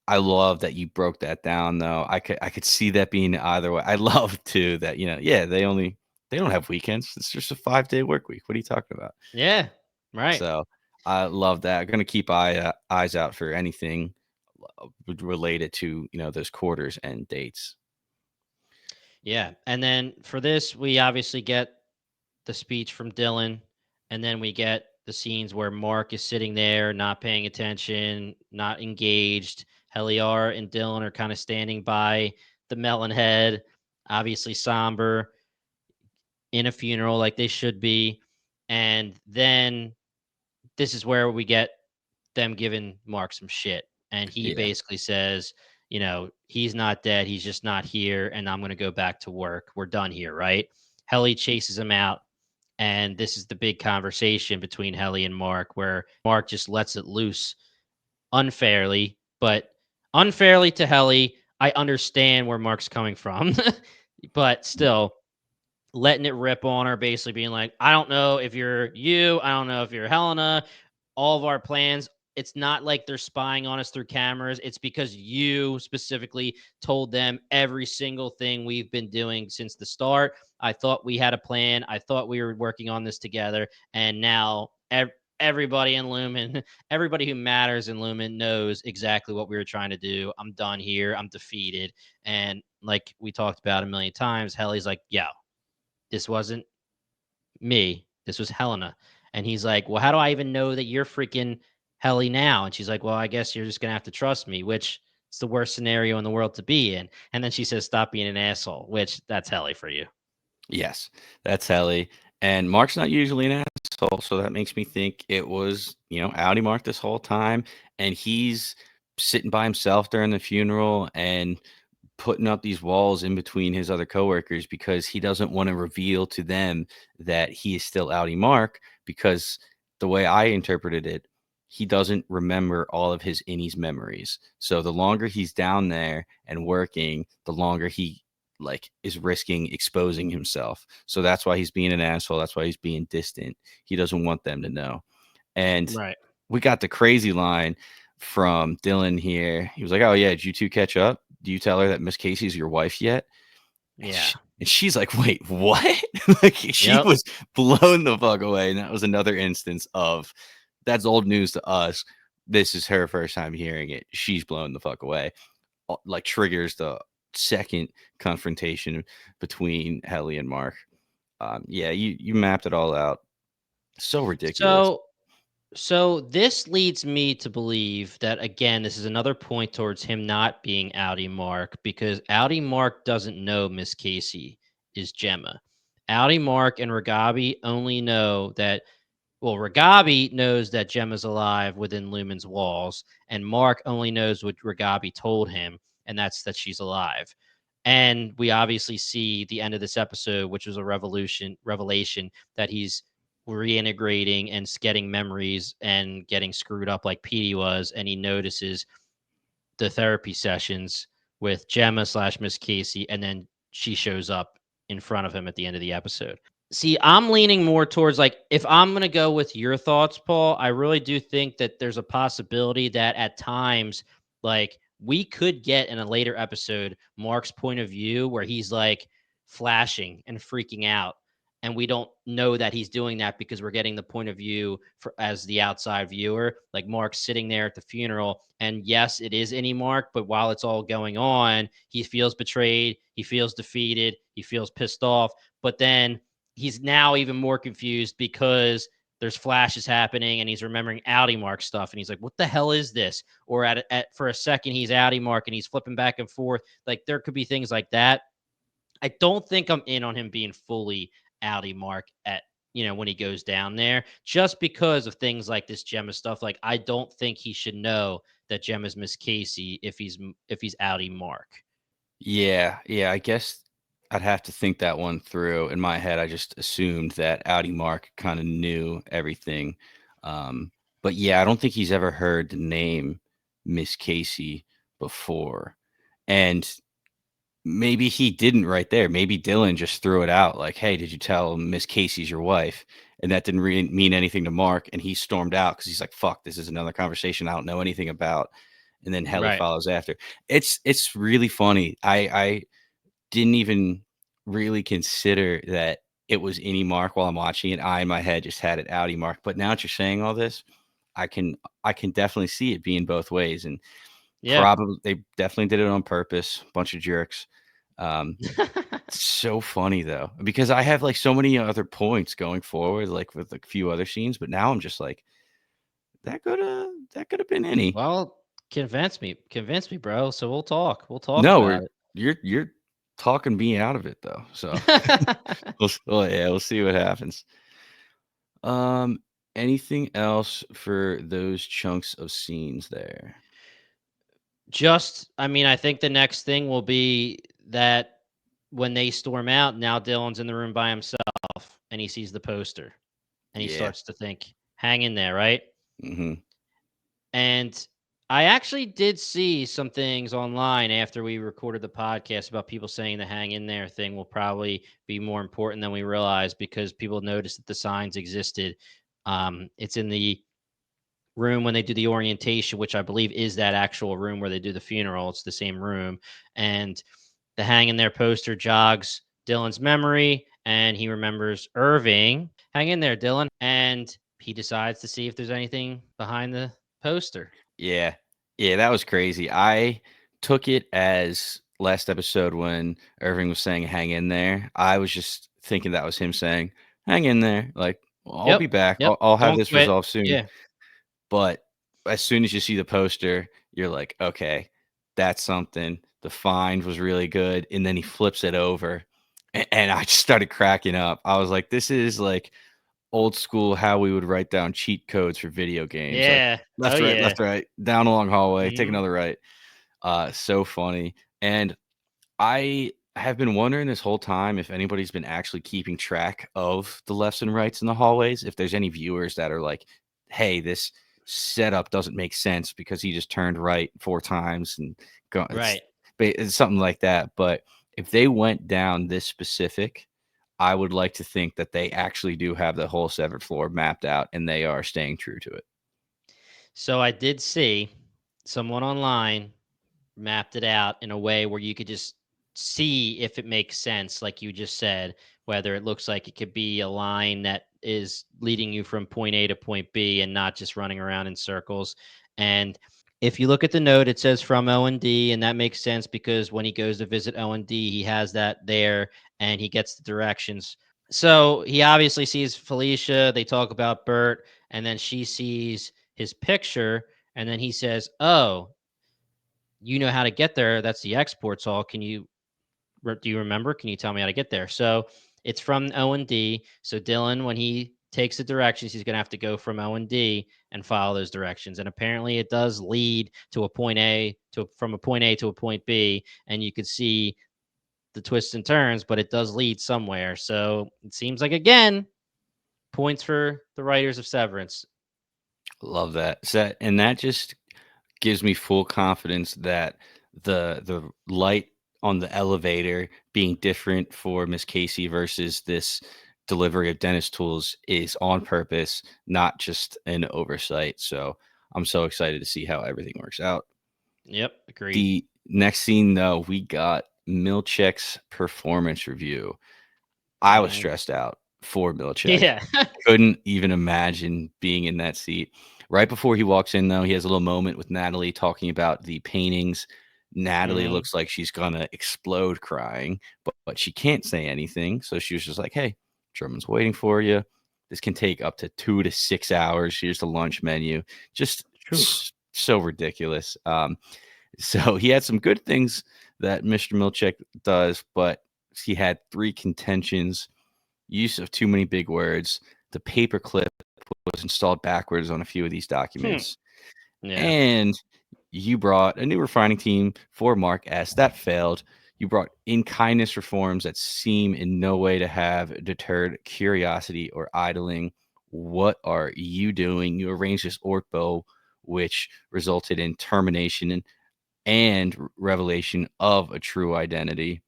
I love that you broke that down though. I could see that being either way. I love too that, yeah, they don't have weekends. It's just a 5-day work week. What are you talking about? Yeah, right. So I love that. I'm gonna keep eyes out for anything related to those quarters and dates. Yeah. And then for this, we obviously get the speech from Dylan, and then we get the scenes where Mark is sitting there, not paying attention, not engaged. Heliar and Dylan are kind of standing by the melon head, obviously somber, in a funeral like they should be. And then this is where we get them giving Mark some shit. And he Yeah, basically says, he's not dead. He's just not here. And I'm going to go back to work. We're done here, right? Helly chases him out. And this is the big conversation between Helly and Mark, where Mark just lets it loose unfairly, but unfairly to Helly. I understand where Mark's coming from, but still, letting it rip on her, basically being like, I don't know if you're you. I don't know if you're Helena. All of our plans, it's not like they're spying on us through cameras. It's because you specifically told them every single thing we've been doing since the start. I thought we had a plan. I thought we were working on this together. And now everybody in Lumen, everybody who matters in Lumen knows exactly what we were trying to do. I'm done here. I'm defeated. And like we talked about a million times, Helly's like, yo, this wasn't me. This was Helena. And he's like, well, how do I even know that you're freaking Helly now? And she's like, well, I guess you're just going to have to trust me, which is the worst scenario in the world to be in. And then she says, stop being an asshole, which that's Helly for you. yes, that's Helly. And Mark's not usually an asshole, so that makes me think it was Audi Mark this whole time, and he's sitting by himself during the funeral and putting up these walls in between his other coworkers because he doesn't want to reveal to them that he is still Outie Mark, because the way I interpreted it, he doesn't remember all of his innie's memories. So the longer he's down there and working, the longer he is risking exposing himself. So that's why he's being an asshole. That's why he's being distant. He doesn't want them to know. And Right. we got the crazy line from Dylan here. He was like, "Oh yeah, did you two catch up? Do you tell her that Miss Casey's your wife yet?" And, Yeah. and she's like, "Wait, what?" She Yep. was blown the fuck away. And that was another instance of that's old news to us. This is her first time hearing it. She's blown the fuck away. Triggers the second confrontation between Helly and Mark. Yeah, you mapped it all out. So ridiculous. So So this leads me to believe that again, this is another point towards him not being Audi Mark, because Audi Mark doesn't know Miss Casey is Gemma. Audi Mark and Ragabi only know that, well, Ragabi knows that Gemma's alive within Lumen's walls, and Mark only knows what Ragabi told him, and that's that she's alive. And we obviously see the end of this episode, which was a revelation that he's reintegrating and getting memories and getting screwed up like Petey was, and he notices the therapy sessions with Gemma slash Miss Casey, and then she shows up in front of him at the end of the episode. See, I'm leaning more towards like if I'm going to go with your thoughts, Paul, I really do think that there's a possibility that at times, like we could get in a later episode Mark's point of view where he's like flashing and freaking out. And we don't know that he's doing that because we're getting the point of view for as the outside viewer, like Mark's sitting there at the funeral. And yes, it is any Mark, but while it's all going on, he feels betrayed, he feels defeated, he feels pissed off. But then he's now even more confused because there's flashes happening and he's remembering Audi Mark stuff and he's like, what the hell is this? Or at for a second he's Audi Mark and he's flipping back and forth. Like there could be things like that. I don't think I'm in on him being fully Audi Mark at when he goes down there, just because of things like this Gemma stuff. Like I don't think he should know that Gemma's Miss Casey if he's Audi Mark. Yeah, yeah, I guess I'd have to think that one through. In my head, I just assumed that Audi Mark kind of knew everything. Um, but yeah, I don't think he's ever heard the name Miss Casey before. And maybe he didn't right there. Maybe Dylan just threw it out like, "Hey, did you tell Miss Casey's your wife?" And that didn't really mean anything to Mark, and he stormed out because he's like, "Fuck, this is another conversation I don't know anything about." And then Helly Right. follows after. It's really funny. I didn't even really consider that it was any Mark while I'm watching it. I in my head just had it Audi Mark. But now that you're saying all this, I can I can definitely see it being both ways. And Yeah. probably they definitely did it on purpose. Bunch of jerks. Um, so funny though, because I have like so many other points going forward, like with a few other scenes, but now I'm just like, that could have been any. Well, convince me, bro. So we'll talk No, about you're talking me out of it though. So it. yeah, we'll see what happens. Um, anything else for those chunks of scenes there? I mean, I think the next thing will be that when they storm out, now Dylan's in the room by himself and he sees the poster and he Yeah. starts to think, hang in there, right? Hmm. And I actually did see some things online after we recorded the podcast about people saying the hang in there thing will probably be more important than we realize because people noticed that the signs existed. It's in the room when they do the orientation, which I believe is that actual room where they do the funeral. It's the same room. And the hang in there poster jogs Dylan's memory and he remembers Irving. Hang in there, Dylan. And he decides to see if there's anything behind the poster. Yeah. Yeah, that was crazy. I took it as last episode when Irving was saying hang in there. I was just thinking that was him saying, hang in there. Like, I'll Yep. be back. Yep. I'll have Don't this quit. resolved soon. Yeah. But as soon as you see the poster, you're like, okay, that's something. The find was really good. And then he flips it over. And I just started cracking up. I was like, this is like old school how we would write down cheat codes for video games. Like Yeah. Oh yeah. left, right, down a long hallway, take Mhm. another right. So funny. And I have been wondering this whole time if anybody's been actually keeping track of the lefts and rights in the hallways. If there's any viewers that are like, hey, this setup doesn't make sense because he just turned right 4 times and go, Right. it's something like that. But if they went down this specific, I would like to think that they actually do have the whole severed floor mapped out and they are staying true to it. So I did see someone online mapped it out in a way where you could just see if it makes sense, like you just said, whether it looks like it could be a line that is leading you from point A to point B and not just running around in circles. And if you look at the note, it says from O&D, and that makes sense because when he goes to visit O&D, he has that there and he gets the directions. So he obviously sees Felicia. They talk about Bert, and then she sees his picture, and then he says, "Oh, you know how to get there. That's the exports hall. Do you remember? Can you tell me how to get there?" So it's from O&D. So Dylan, when he takes the directions, he's going to have to go from O&D and follow those directions. And apparently it does lead to a point A to from a point A to a point B. And you could see the twists and turns, but it does lead somewhere. So it seems like, again, points for the writers of Severance. Love that. And that just gives me full confidence that the light on the elevator being different for Miss Casey versus this delivery of dentist tools is on purpose, not just an oversight. So I'm so excited to see how everything works out. Yep, agreed. The next scene, though, we got Milcheck's performance review. I was Mhm. stressed out for Milcheck. Yeah. Couldn't even imagine being in that seat. Right before he walks in, though, he has a little moment with Natalie talking about the paintings. Natalie Mhm. looks like she's gonna explode crying, but she can't say anything. So she was just like, "Hey, Drummond's waiting for you. This can take up to 2 to 6 hours. Here's the lunch menu." Just Phew. so ridiculous. So he had some good things that Mr. Milcheck does, but he had three contentions: use of too many big words, the paperclip was installed backwards on a few of these Hmm. documents, Yeah. and you brought a new refining team for Mark S. That failed. You brought in kindness reforms that seem in no way to have deterred curiosity or idling. What are you doing? You arranged this Ortbo, which resulted in termination and revelation of a true identity.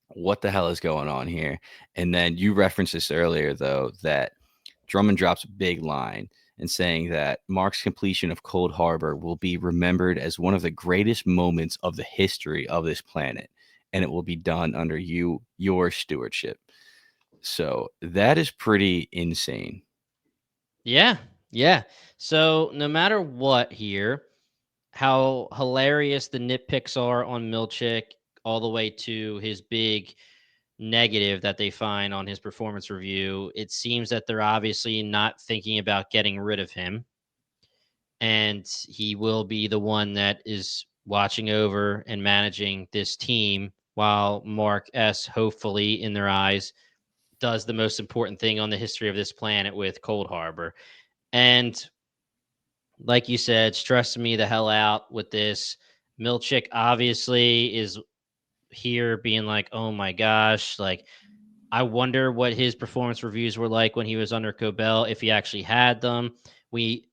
What the hell is going on here? And then you referenced this earlier, though, that Drummond drops a big line and saying that Mark's completion of Cold Harbor will be remembered as one of the greatest moments of the history of this planet, and it will be done under your stewardship. So that is pretty insane. Yeah. Yeah. So no matter what here, how hilarious the nitpicks are on Milchick, all the way to his big negative that they find on his performance review, it seems that they're obviously not thinking about getting rid of him. And he will be the one that is watching over and managing this team while Mark S, hopefully in their eyes, does the most important thing on the history of this planet with Cold Harbor. And like you said, stressing me the hell out with this. Milchick obviously is here being like, oh my gosh, like I wonder what his performance reviews were like when he was under Cobell, if he actually had them. We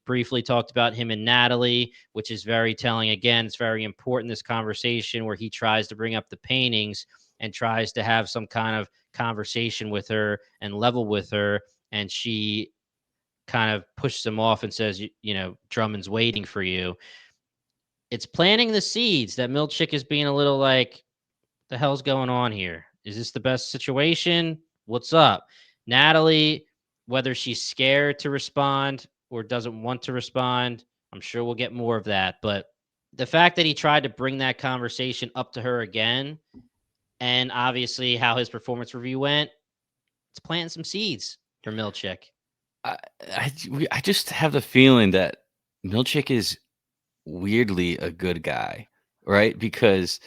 briefly talked about him and Natalie, which is very telling. Again, it's very important, this conversation where he tries to bring up the paintings and tries to have some kind of conversation with her and level with her, and she kind of pushes him off and says, Drummond's waiting for you. It's planting the seeds that Milchick is being a little like, the hell's going on here? Is this the best situation? What's up? Natalie, whether she's scared to respond or doesn't want to respond, I'm sure we'll get more of that. But the fact that he tried to bring that conversation up to her again, and obviously how his performance review went, it's planting some seeds for Milchick. I, I just have the feeling that Milchick is weirdly a good guy, right? Because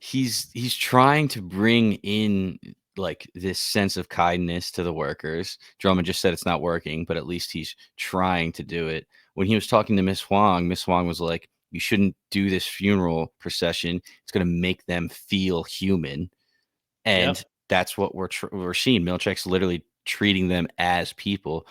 he's trying to bring in like this sense of kindness to the workers. Drummond just said it's not working, but at least he's trying to do it. When he was talking to Miss Huang was like, "You shouldn't do this funeral procession. It's going to make them feel human." And Yep. that's what we're seeing. Milcheck's literally treating them as people.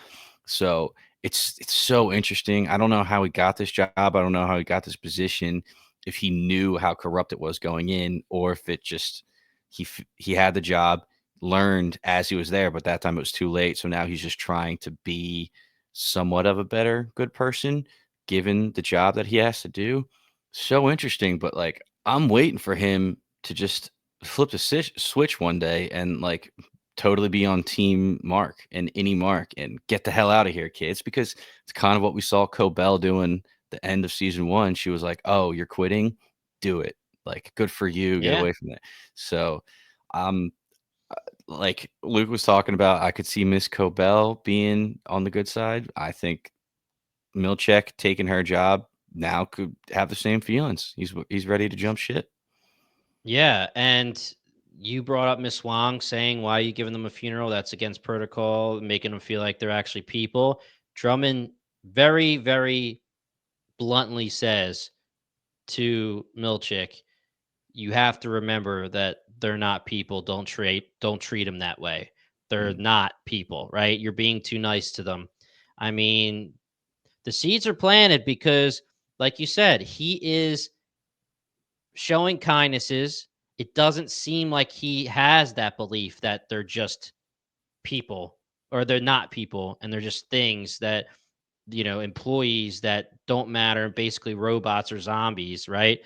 So it's so interesting. I don't know how he got this job. I don't know how he got this position. If he knew how corrupt it was going in, or if it just he had the job, learned as he was there, but that time it was too late. So now he's just trying to be somewhat of a better good person, given the job that he has to do. So interesting, but like I'm waiting for him to just flip the switch one day and like totally be on team Mark and any Mark and get the hell out of here, kids. Because it's kind of what we saw Cobell doing the end of season one. She was like, "Oh, you're quitting? Do it. Like, good for you. Get Yeah. away from that." So, um, like Luke was talking about, I could see Miss Cobell being on the good side. I think Milcheck taking her job now could have the same feelings. He's ready to jump shit. Yeah. And you brought up Miss Wong saying, why are you giving them a funeral? That's against protocol, making them feel like they're actually people. Drummond very, very bluntly says to Milchick, you have to remember that they're not people. Don't treat them that way. They're Mm. not people, right? You're being too nice to them. I mean, the seeds are planted because, like you said, he is showing kindnesses. It doesn't seem like he has that belief that they're just people, or they're not people, and they're just things that, employees that don't matter, basically robots or zombies, right?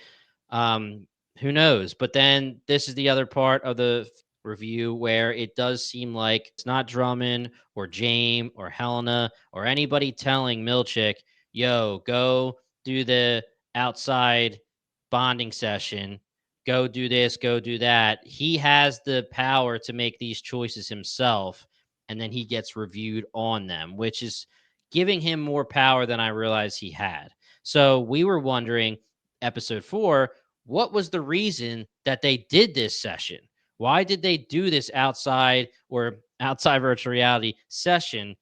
Um, who knows? But then this is the other part of the review where it does seem like it's not Drummond or James or Helena or anybody telling Milcheck, yo, go do the outside bonding session, go do this, go do that. He has the power to make these choices himself, and then he gets reviewed on them, which is giving him more power than I realized he had. So we were wondering, episode 4, what was the reason that they did this session? Why did they do this outside virtual reality session?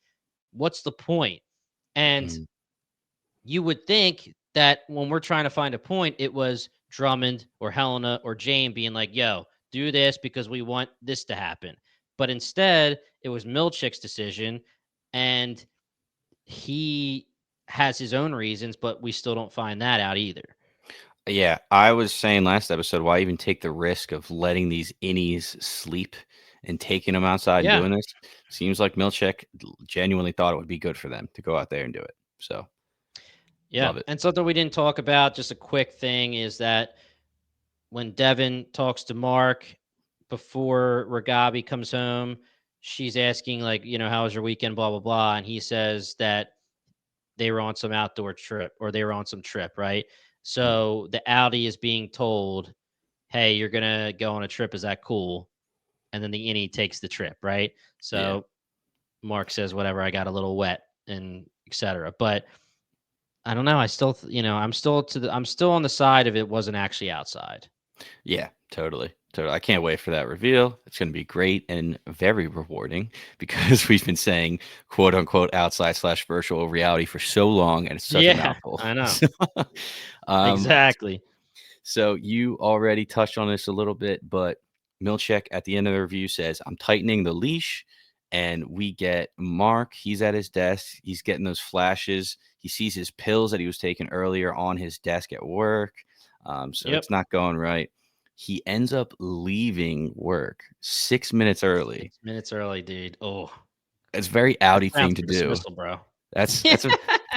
What's the point? And Mhm. you would think that when we're trying to find a point, it was Drummond or Helena or Jane being like, yo, do this because we want this to happen. But instead, it was Milcheck's decision. And he has his own reasons, but we still don't find that out either. Yeah, I was saying last episode, why even take the risk of letting these innies sleep and taking them outside and Yeah. doing this? Seems like Milcheck genuinely thought it would be good for them to go out there and do it. So Yeah. love it. And something we didn't talk about, just a quick thing, is that when Devin talks to Mark before Ragabi comes home, she's asking, like, how was your weekend, blah, blah, blah. And he says that they were on some outdoor trip, or they were on some trip, right? Mm, So the Audi is being told, hey, you're going to go on a trip. Is that cool? And then the innie takes the trip, right? yeah. So Mark says, whatever, I got a little wet and etc. But I don't know. I still, I'm still on the side of it wasn't actually outside. Yeah, totally. Totally. I can't wait for that reveal. It's going to be great and very rewarding because we've been saying quote unquote outside slash virtual reality for so long and it's such a Yeah, mouthful. I know. So, um, Exactly. so you already touched on this a little bit, but Milcheck at the end of the review says, I'm tightening the leash. And we get Mark. He's at his desk. He's getting those flashes. He sees his pills that he was taking earlier on his desk at work. So Yep. it's not going right. He ends up leaving work 6 minutes early. 6 minutes early, dude. Oh, It's a very that's outy grounds thing to for do. dismissal, bro. That's a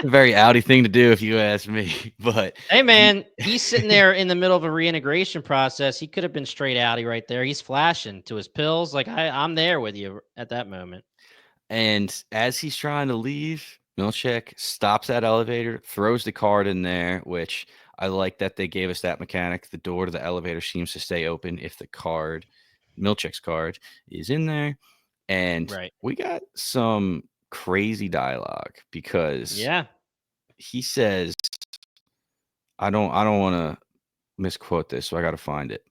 very outy thing to do if you ask me. But Hey, he man, he's sitting there in the middle of a reintegration process. He could have been straight outy right there. He's flashing to his pills. Like, I'm there with you at that moment. And as he's trying to leave, Milcheck stops that elevator, throws the card in there, which I like that they gave us that mechanic. The door to the elevator seems to stay open if the card, Milcheck's card, is in there. And Right. we got some crazy dialogue because Yeah. he says, I don't want to misquote this, so I got to find it.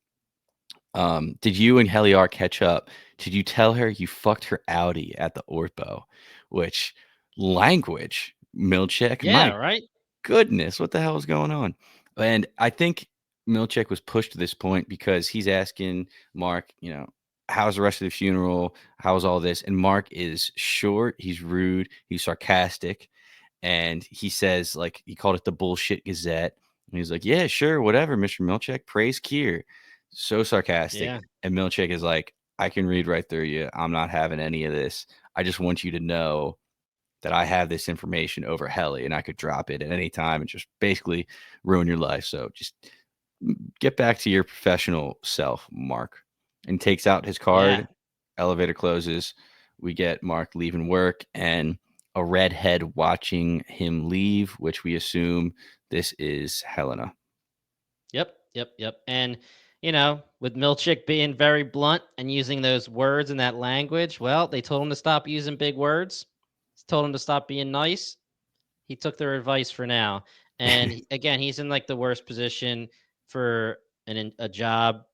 Did you and Helly catch up? Did you tell her you fucked her Audi at the Ortho? Which language, Milcheck? Yeah. My Right. goodness, what the hell is going on? And I think Milcheck was pushed to this point because he's asking Mark, how's the rest of the funeral? How's all this? And Mark is short, he's rude, he's sarcastic, and he says, like, he called it the bullshit Gazette. And he's like, yeah, sure, whatever, Mr. Milcheck, praise Kier. So sarcastic. Yeah. And Milcheck is like, I can read right through you. I'm not having any of this. I just want you to know that I have this information over Helly and I could drop it at any time and just basically ruin your life. So just get back to your professional self, Mark. And takes out his Yeah. card. Elevator closes. We get Mark leaving work and a redhead watching him leave, which we assume this is Helena. Yep. Yep. Yep. And, with Milchick being very blunt and using those words in that language, well, they told him to stop using big words. Told him to stop being nice. He took their advice for now. And again, he's in like the worst position for a job.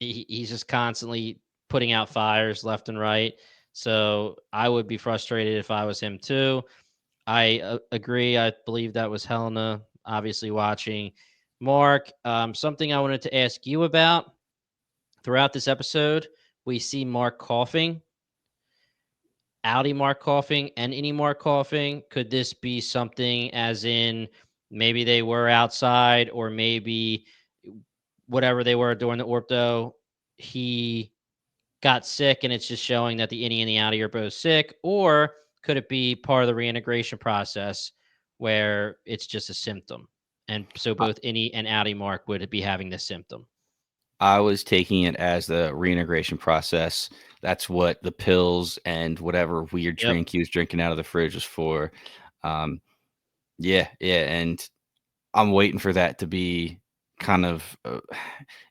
He's just constantly putting out fires left and right. So I would be frustrated if I was him too. I agree. I believe that was Helena, obviously watching. Mark, something I wanted to ask you about throughout this episode, we see Mark coughing. Audi Mark coughing and any Mark coughing? Could this be something as in maybe they were outside, or maybe whatever they were during the ortho, he got sick and it's just showing that the innie and the outie are both sick, or could it be part of the reintegration process where it's just a symptom? And so I, both innie and outie Mark would be having this symptom. I was taking it as the reintegration process. That's what the pills and whatever weird Yep. drink he was drinking out of the fridge was for. Um, yeah, yeah, and I'm waiting for that to be kind of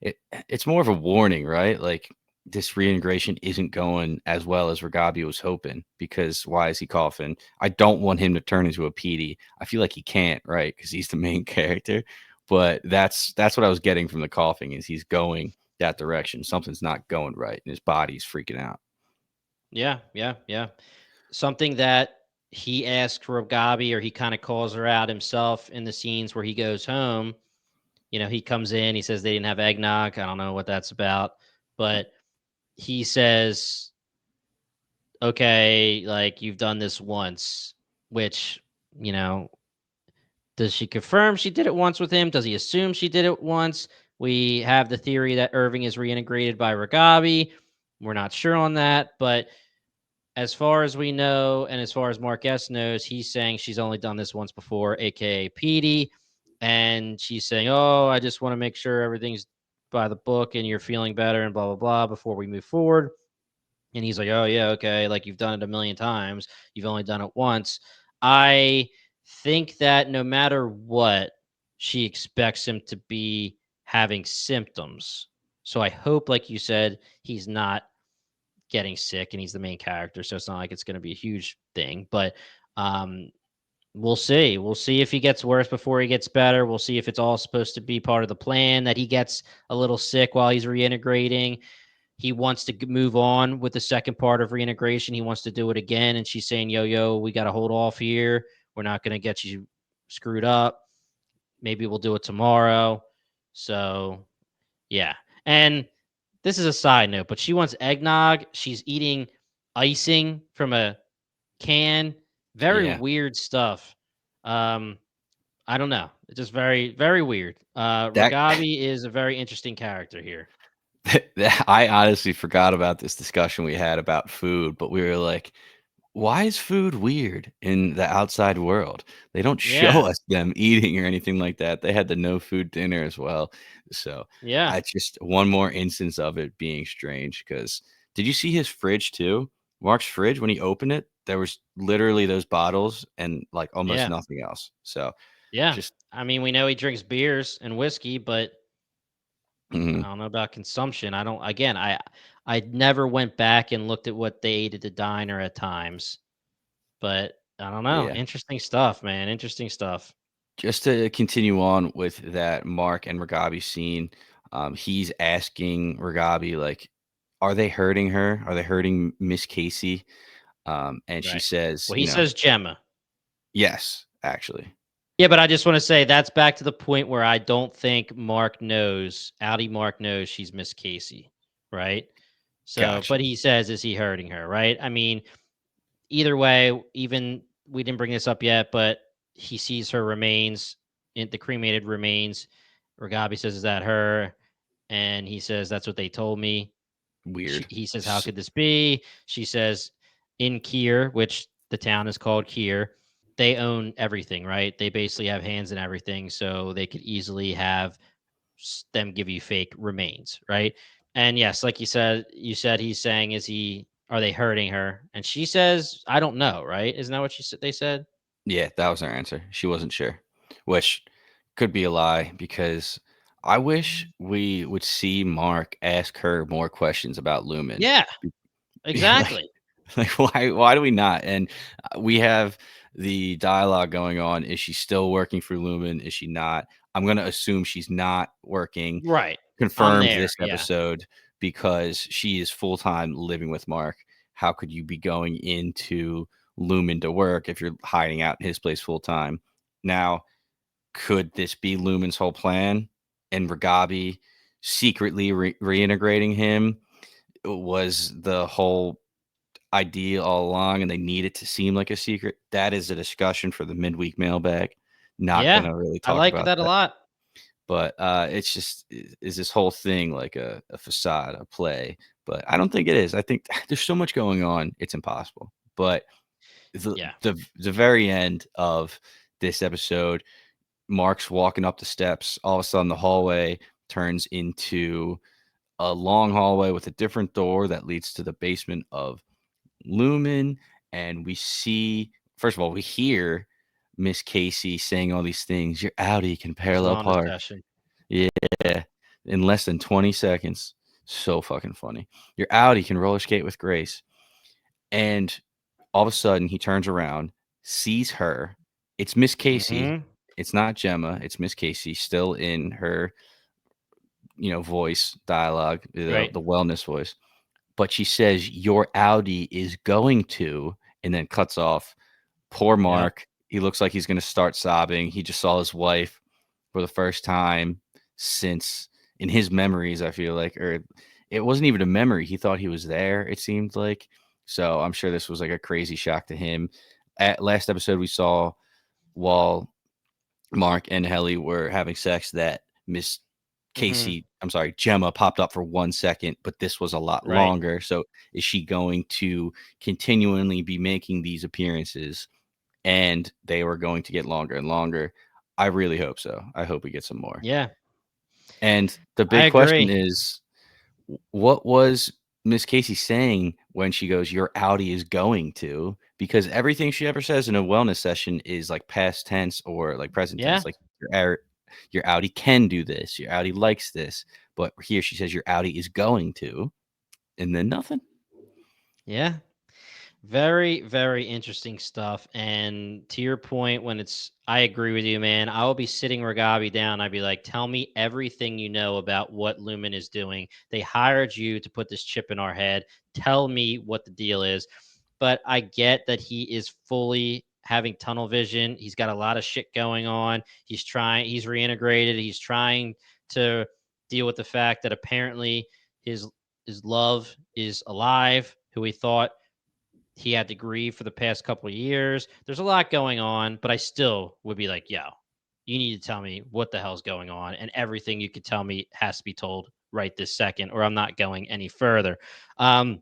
it, it's more of a warning, right? Like this reintegration isn't going as well as Ragabi was hoping because why is he coughing? I don't want him to turn into a PD. I feel like he can't, right? Because he's the main character. But that's what I was getting from the coughing is he's going that direction. Something's not going right, and his body's freaking out. Yeah, yeah, yeah. Something that he asks Rogabi, or he kind of calls her out himself in the scenes where he goes home. You know, he comes in, he says they didn't have eggnog. I don't know what that's about, but he says, okay, like you've done this once, which, you know, does she confirm she did it once with him? Does he assume she did it once? We have the theory that Irving is reintegrated by Ragabi. We're not sure on that, but as far as we know, and as far as Mark S knows, he's saying she's only done this once before, aka Petey. And she's saying, oh, I just want to make sure everything's by the book and you're feeling better and blah, blah, blah before we move forward. And he's like, oh, yeah, okay. Like you've done it a million times. You've only done it once. I think that no matter what, she expects him to be having symptoms. So I hope, like you said, he's not getting sick and he's the main character. So it's not like it's going to be a huge thing. But um, we'll see. We'll see if he gets worse before he gets better. We'll see if it's all supposed to be part of the plan that he gets a little sick while he's reintegrating. He wants to move on with the second part of reintegration. He wants to do it again. And she's saying, yo, yo, we got to hold off here. We're not going to get you screwed up. Maybe we'll do it tomorrow. So, yeah. And this is a side note, but she wants eggnog. She's eating icing from a can. Very Yeah. weird stuff. Um, I don't know. It's just very, very weird. That Ragabi is a very interesting character here. I honestly forgot about this discussion we had about food, but we were like, why is food weird in the outside world? They don't show Yeah. us them eating or anything like that. They had the no food dinner as well. So Yeah. I just one more instance of it being strange because did you see his fridge too? Mark's fridge, when he opened it, there was literally those bottles and like almost Yeah. nothing else. So Yeah. just I mean, we know he drinks beers and whiskey, but I mhm, don't know about consumption. I don't, again, I never went back and looked at what they ate at the diner at times, but I don't know. yeah. Interesting stuff, man. Interesting stuff. Just to continue on with that Mark and Ragabi scene, he's asking Ragabi, like, are they hurting her? Are they hurting Miss Casey? And she Right. says, Well, he says Gemma. yes, actually. Yeah, but I just want to say that's back to the point where I don't think Mark knows, Audi Mark knows she's Miss Casey, right? So, Gotcha. but he says, is he hurting her, right? I mean, either way, even we didn't bring this up yet, but he sees her remains, in the cremated remains. Ragabi says, is that her? And he says, that's what they told me. Weird. He says, how could this be? She says, in Kier, which the town is called Kier, they own everything, right? They basically have hands in everything, so they could easily have them give you fake remains, right? And yes, like you said he's saying, is he? Are they hurting her? And she says, I don't know, right? Isn't that what she said? They said, Yeah, that was her answer. She wasn't sure, which could be a lie because I wish we would see Mark ask her more questions about Lumen. yeah, like exactly, like why do we not? And we have the dialogue going on. Is she still working for Lumen? Is she not? I'm going to assume she's not working. right. I'm Confirmed there. this Yeah, episode because she is full-time living with Mark. How could you be going into Lumen to work if you're hiding out in his place full time? Now, could this be Lumen's whole plan? And Ragabi secretly reintegrating him was the whole idea all along, and they need it to seem like a secret. That is a discussion for the midweek mailbag. Not yeah. gonna really I talk like about that a that. lot. But it's just is this whole thing like a facade, a play but I don't think it is. I think there's so much going on, it's impossible. But the Yeah. the very end of this episode, Mark's walking up the steps. All of a sudden, the hallway turns into a long hallway with a different door that leads to the basement of Lumen. And we see, first of all, we hear Miss Casey saying all these things. Your Audi can It's parallel wellness park. session. Yeah, in less than 20 seconds. So fucking funny. Your Audi can roller skate with grace. And all of a sudden, he turns around, sees her. It's Miss Casey. Hmm. It's not Gemma. It's Miss Casey, still in her, voice dialogue, Right. the wellness voice. But she says, "Your Audi is going to," and then cuts off. Poor Yep. Mark. He looks like he's going to start sobbing. He just saw his wife for the first time since in his memories, I feel like, or it wasn't even a memory. He thought he was there, it seemed like. So I'm sure this was like a crazy shock to him. At last episode, we saw while Mark and Helly were having sex that Miss Hmm. Casey, I'm sorry, Gemma popped up for 1 second, but this was a lot Right. longer. So is she going to continually be making these appearances and they were going to get longer and longer? I really hope so. I hope we get some more. Yeah. And the I big question agree. is, what was Miss Casey saying when she goes, "Your Audi is going to"? Because everything she ever says in a wellness session is like past tense or like present Yeah. tense. Like your Audi can do this, your Audi likes this, but here she says your Audi is going to, and then nothing. Yeah. Very, very interesting stuff. And to your point, when I agree with you, man. I will be sitting Ragabi down. I'd be like, tell me everything you know about what Lumen is doing. They hired you to put this chip in our head. Tell me what the deal is. But I get that he is fully having tunnel vision. He's got a lot of shit going on. He's reintegrated. He's trying to deal with the fact that apparently his his love is alive, who he thought he had to grieve for the past couple of years. There's a lot going on, but I still would be like, yo, you need to tell me what the hell's going on. And everything you could tell me has to be told right this second, or I'm not going any further. Um,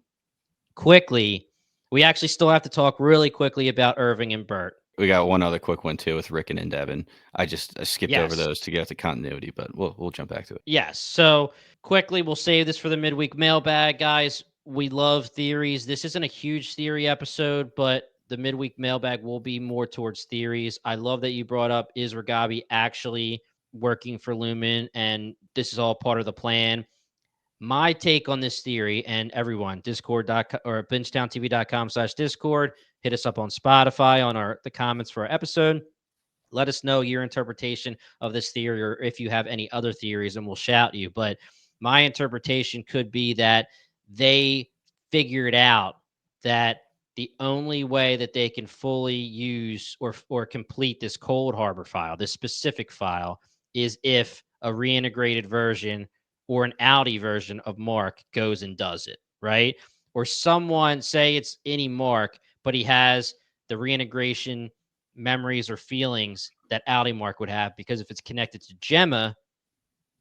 quickly, we actually still have to talk really quickly about Irving and Bert. We got one other quick one too with Ricken and Devin. I skipped over Yes. those to get at the continuity, but we'll jump back to it. Yes. So quickly, we'll save this for the midweek mailbag, guys. We love theories. This isn't a huge theory episode, but the midweek mailbag will be more towards theories. I love that you brought up is Ragabi actually working for Lumen, and this is all part of the plan. My take on this theory, and everyone, discord.com or bingetowntv.com/discord, hit us up on Spotify on the comments for our episode. Let us know your interpretation of this theory, or if you have any other theories, and we'll shout you. But my interpretation could be that they figured out that the only way that they can fully use or complete this cold harbor file, this specific file, is if a reintegrated version or an Audi version of Mark goes and does it, right? Or someone, say it's any Mark, but he has the reintegration memories or feelings that Audi Mark would have, because if it's connected to Gemma,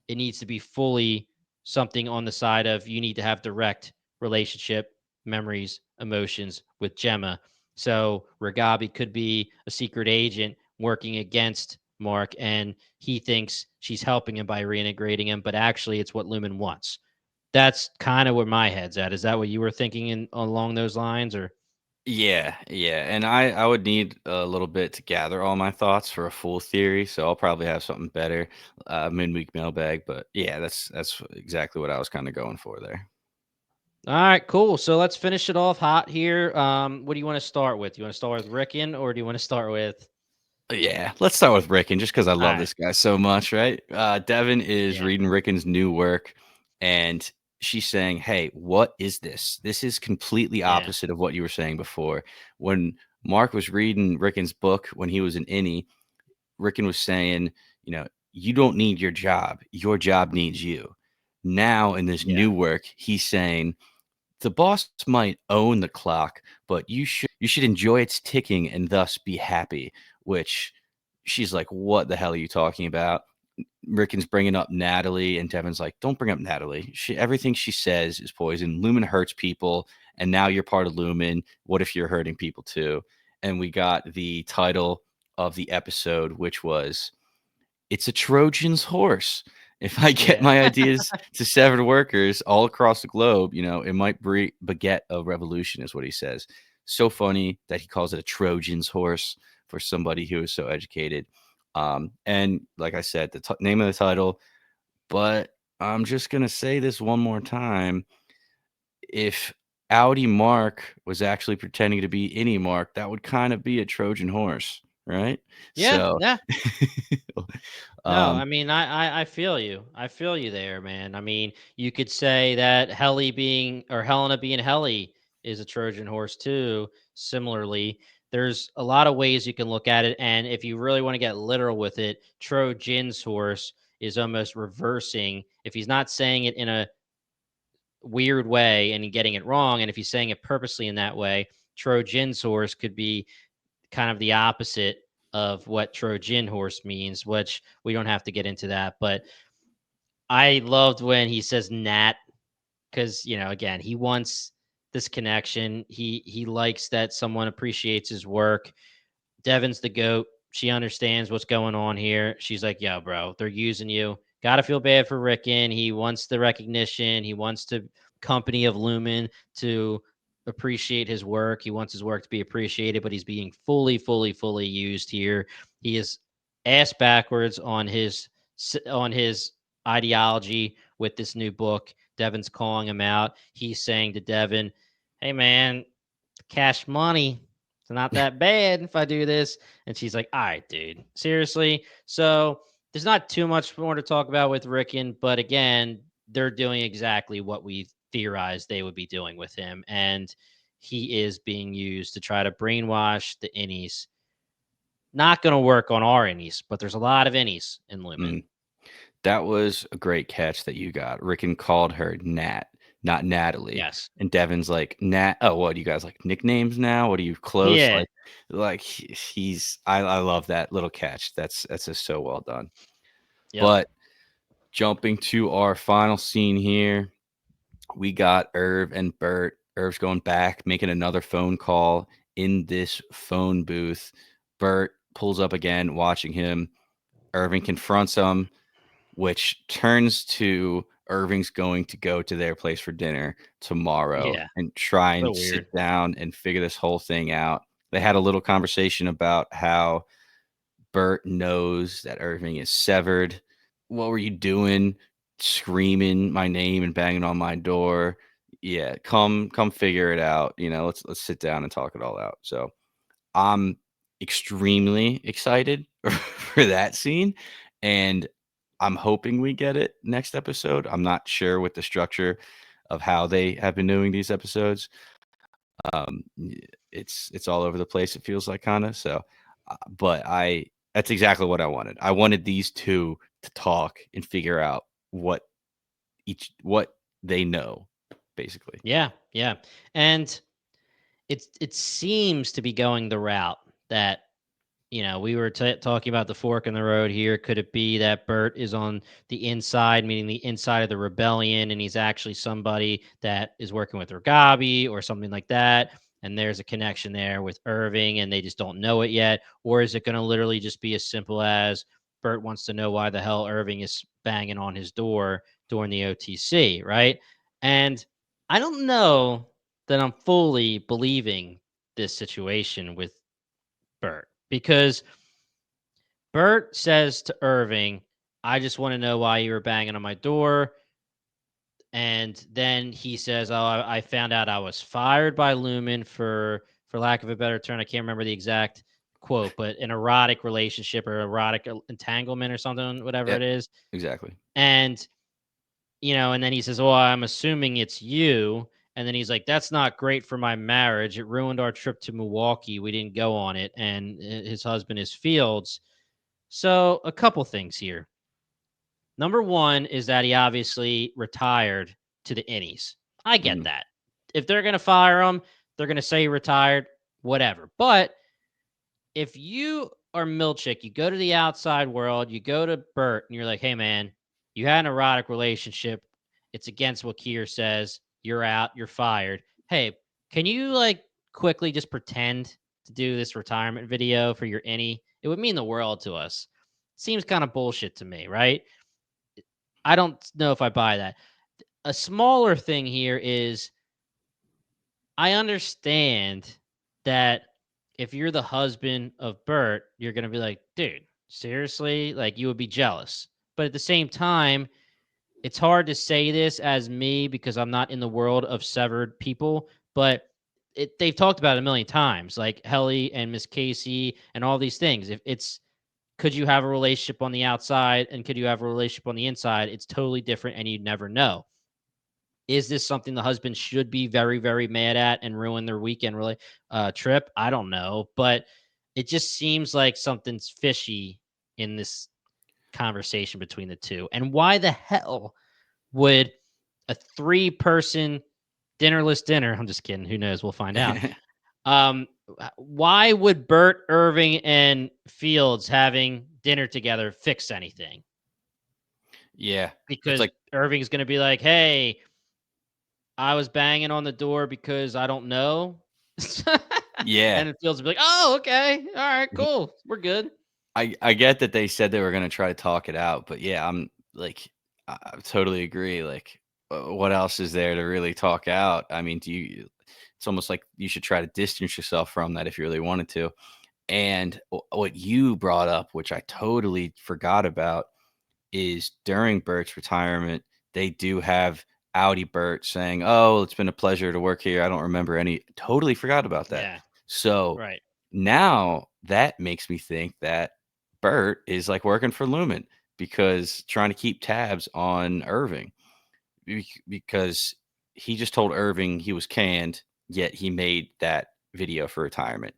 it needs to be fully something on the side of you need to have direct relationship, memories, emotions with Gemma. So Ragabi could be a secret agent working against Mark, and he thinks she's helping him by reintegrating him, but actually it's what Lumen wants. That's kind of where my head's at. Is that what you were thinking along those lines, or? Yeah, yeah, and I would need a little bit to gather all my thoughts for a full theory, so I'll probably have something better midweek mailbag. But yeah, that's exactly what I was kind of going for there. All right, cool. So let's finish it off hot here. What do you want to start with? You want to start with Ricken, or do you want to start with? Yeah, let's start with Ricken just because I All love right. this guy so much, right? Devin is Yeah. reading Ricken's new work, and she's saying, "Hey, what is this? This is completely Yeah. opposite of what you were saying before." When Mark was reading Ricken's book when he was an innie, Ricken was saying, you don't need your job needs you. Now in this Yeah. new work, he's saying the boss might own the clock, but you should enjoy its ticking and thus be happy. Which she's like, what the hell are you talking about? Ricken's bringing up Natalie, and Devin's like, "Don't bring up Natalie. Everything she says is poison. Lumen hurts people, and now you're part of Lumen. What if you're hurting people too?" And we got the title of the episode, which was "It's a Trojan's Horse." If I get Yeah. my ideas to severed workers all across the globe, it might beget a revolution, is what he says. So funny that he calls it a Trojan's horse for somebody who is so educated. And like I said, the name of the title, but I'm just going to say this one more time. If Audi Mark was actually pretending to be any Mark, that would kind of be a Trojan horse, right? Yeah, So, yeah. No, um, I mean, I feel you. I feel you there, man. I mean, you could say that Helly being or Helena being Helly is a Trojan horse too. Similarly, there's a lot of ways you can look at it, and if you really want to get literal with it, Trojan's horse is almost reversing. If he's not saying it in a weird way and getting it wrong, and if he's saying it purposely in that way, Trojan's horse could be kind of the opposite of what Trojan horse means, which we don't have to get into that. But I loved when he says Nat because again, he wants this connection. He likes that someone appreciates his work. Devin's the goat. She understands what's going on here. She's like, "Yo, bro, they're using you. Gotta feel bad for Ricken. He wants the recognition. He wants the company of Lumen to appreciate his work. He wants his work to be appreciated, but he's being fully used here. He is ass backwards on his ideology with this new book. Devin's calling him out. He's saying to Devin, "Hey, man, cash money. It's not that bad if I do this." And she's like, "All right, dude, seriously." So there's not too much more to talk about with Ricken, but again, they're doing exactly what we theorized they would be doing with him. And he is being used to try to brainwash the innies. Not going to work on our innies, but there's a lot of innies in Lumen. mm. That was a great catch that you got. Ricken called her Nat, not Natalie. Yes. And Devin's like, Nat, oh, what, you guys like nicknames now? What are you close? Yeah. I love that little catch. That's just so well done. Yep. But jumping to our final scene here, we got Irv and Bert. Irv's going back, making another phone call in this phone booth. Bert pulls up again, watching him. Irving confronts him, which turns to Irving's going to go to their place for dinner tomorrow Yeah. and try So and sit weird. down and figure this whole thing out. They had a little conversation about how Bert knows that Irving is severed. What were you doing? Screaming my name and banging on my door. Yeah, come figure it out. Let's sit down and talk it all out. So I'm extremely excited for that scene, and I'm hoping we get it next episode. I'm not sure with the structure of how they have been doing these episodes. It's all over the place. It feels like kind of so, but I that's exactly what I wanted. I wanted these two to talk and figure out what they know, basically. Yeah. Yeah. And it seems to be going the route that we were talking about the fork in the road here. Could it be that Bert is on the inside, meaning the inside of the rebellion, and he's actually somebody that is working with Ragabi or something like that? And there's a connection there with Irving, and they just don't know it yet. Or is it going to literally just be as simple as Bert wants to know why the hell Irving is banging on his door during the OTC, right? And I don't know that I'm fully believing this situation with Bert because Bert says to Irving, "I just want to know why you were banging on my door." And then he says, "Oh, I found out I was fired by Lumen for lack of a better term. I can't remember the exact quote, but an erotic relationship or erotic entanglement or something, whatever Yeah, it is." exactly. And and then he says, "Oh, I'm assuming it's you." And then he's like, "That's not great for my marriage. It ruined our trip to Milwaukee. We didn't go on it." And his husband is Fields. So, a couple things here. Number one is that he obviously retired to the innies. I get Mhm. that. If they're going to fire him, they're going to say he retired, whatever. But if you or Milcheck, you go to the outside world, you go to Bert, and you're like, hey, man, you had an erotic relationship. It's against what Keir says. You're out. You're fired. Hey, can you like quickly just pretend to do this retirement video for your innie? It would mean the world to us. Seems kind of bullshit to me, right? I don't know if I buy that. A smaller thing here is I understand that if you're the husband of Bert, you're going to be like, dude, seriously? Like, you would be jealous. But at the same time, it's hard to say this as me because I'm not in the world of severed people, but they've talked about it a million times, like Helly and Miss Casey and all these things. If it's, could you have a relationship on the outside and could you have a relationship on the inside? It's totally different and you'd never know. Is this something the husband should be very, very mad at and ruin their weekend really trip? I don't know, but it just seems like something's fishy in this conversation between the two. And why the hell would a three-person dinnerless dinner? I'm just kidding. Who knows? We'll find out. Um, why would Bert, Irving, and Fields having dinner together fix anything? Yeah. It's Because like, Irving's going to be like, hey, I was banging on the door because I don't know. yeah. And it feels like, oh, okay. All right, cool. We're good. I get that they said they were gonna try to talk it out, but yeah, I'm like, I totally agree. Like, what else is there to really talk out? I mean, do you? It's almost like you should try to distance yourself from that if you really wanted to. And what you brought up, which I totally forgot about, is during Bert's retirement, they do have Audi Bert saying, "Oh, it's been a pleasure to work here. I don't remember any." Totally forgot about that. Yeah, So right. now that makes me think that Bert is like working for Lumen because trying to keep tabs on Irving because he just told Irving he was canned, yet he made that video for retirement.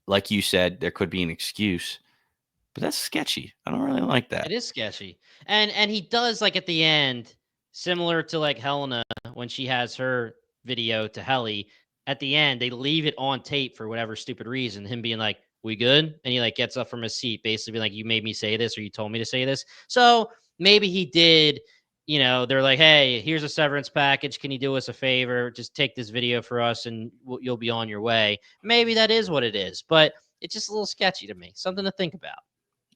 Like you said, there could be an excuse, but that's sketchy. I don't really like It that. is sketchy. And he does like at the end, similar to like Helena when she has her video to Helly, at the end, they leave it on tape for whatever stupid reason. Him being like, we good? And he like gets up from his seat, basically being like, you made me say this or you told me to say this. So maybe he did, they're like, hey, here's a severance package. Can you do us a favor? Just take this video for us and you'll be on your way. Maybe that is what it is, but it's just a little sketchy to me. Something to think about.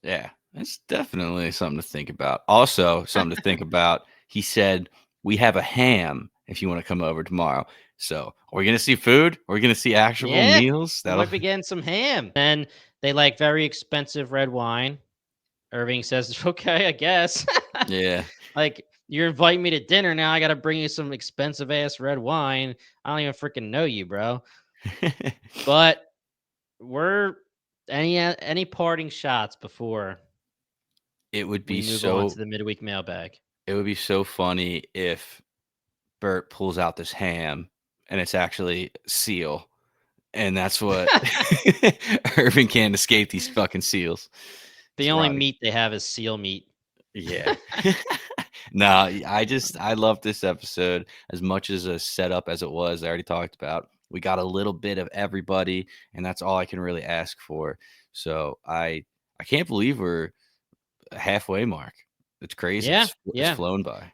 Yeah, that's definitely something to think about. Also, something to think about. He said, "We have a ham if you want to come over tomorrow." So, are we going to see food? Are we going to see actual Yeah, meals? we That'll might be getting some ham. Then they like very expensive red wine. Irving says, okay, I guess. yeah. Like, you're inviting me to dinner now. I got to bring you some expensive ass red wine. I don't even freaking know you, bro. But we're any parting shots before It would we be move on so to the midweek mailbag? it would be so funny if Bert pulls out this ham and it's actually seal, and that's what Irving can't escape these fucking seals. The It's only probably meat they have is seal meat. yeah. No, I love this episode as much as a setup as it was. I already talked about. We got a little bit of everybody, and that's all I can really ask for. So I can't believe we're halfway mark. It's crazy. Yeah, It's yeah. flown by.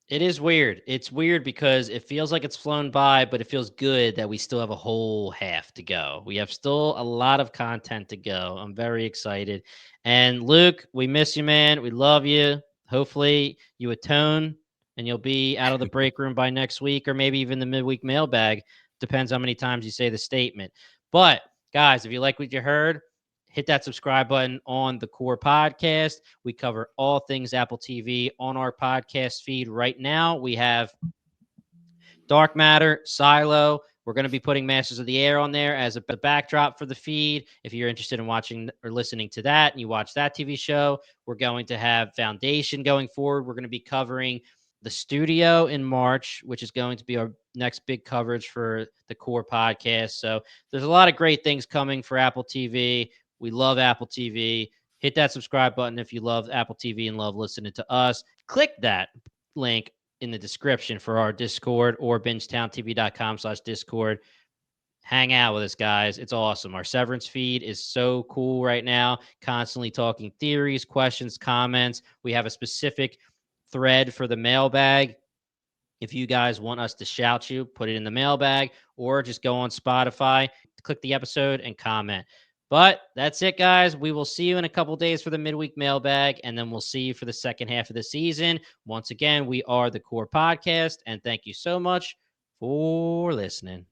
It is weird. It's weird because it feels like it's flown by, but it feels good that we still have a whole half to go. We have still a lot of content to go. I'm very excited. And Luke, we miss you, man. We love you. Hopefully, you atone and you'll be out of the break room by next week or maybe even the midweek mailbag. Depends how many times you say the statement. But, guys, if you like what you heard, hit that subscribe button on the Core Podcast. We cover all things Apple TV on our podcast feed right now. We have Dark Matter, Silo. We're going to be putting Masters of the Air on there as a backdrop for the feed. If you're interested in watching or listening to that and you watch that TV show, we're going to have Foundation going forward. We're going to be covering the studio in March, which is going to be our next big coverage for the Core Podcast. So there's a lot of great things coming for Apple TV. We love Apple TV. Hit that subscribe button if you love Apple TV and love listening to us. Click that link in the description for our Discord or bingetowntv.com/Discord. Hang out with us, guys. It's awesome. Our Severance feed is so cool right now, constantly talking theories, questions, comments. We have a specific thread for the mailbag. If you guys want us to shout you, put it in the mailbag or just go on Spotify, click the episode and comment. But that's it, guys. We will see you in a couple days for the midweek mailbag, and then we'll see you for the second half of the season. Once again, we are the Core Podcast, and thank you so much for listening.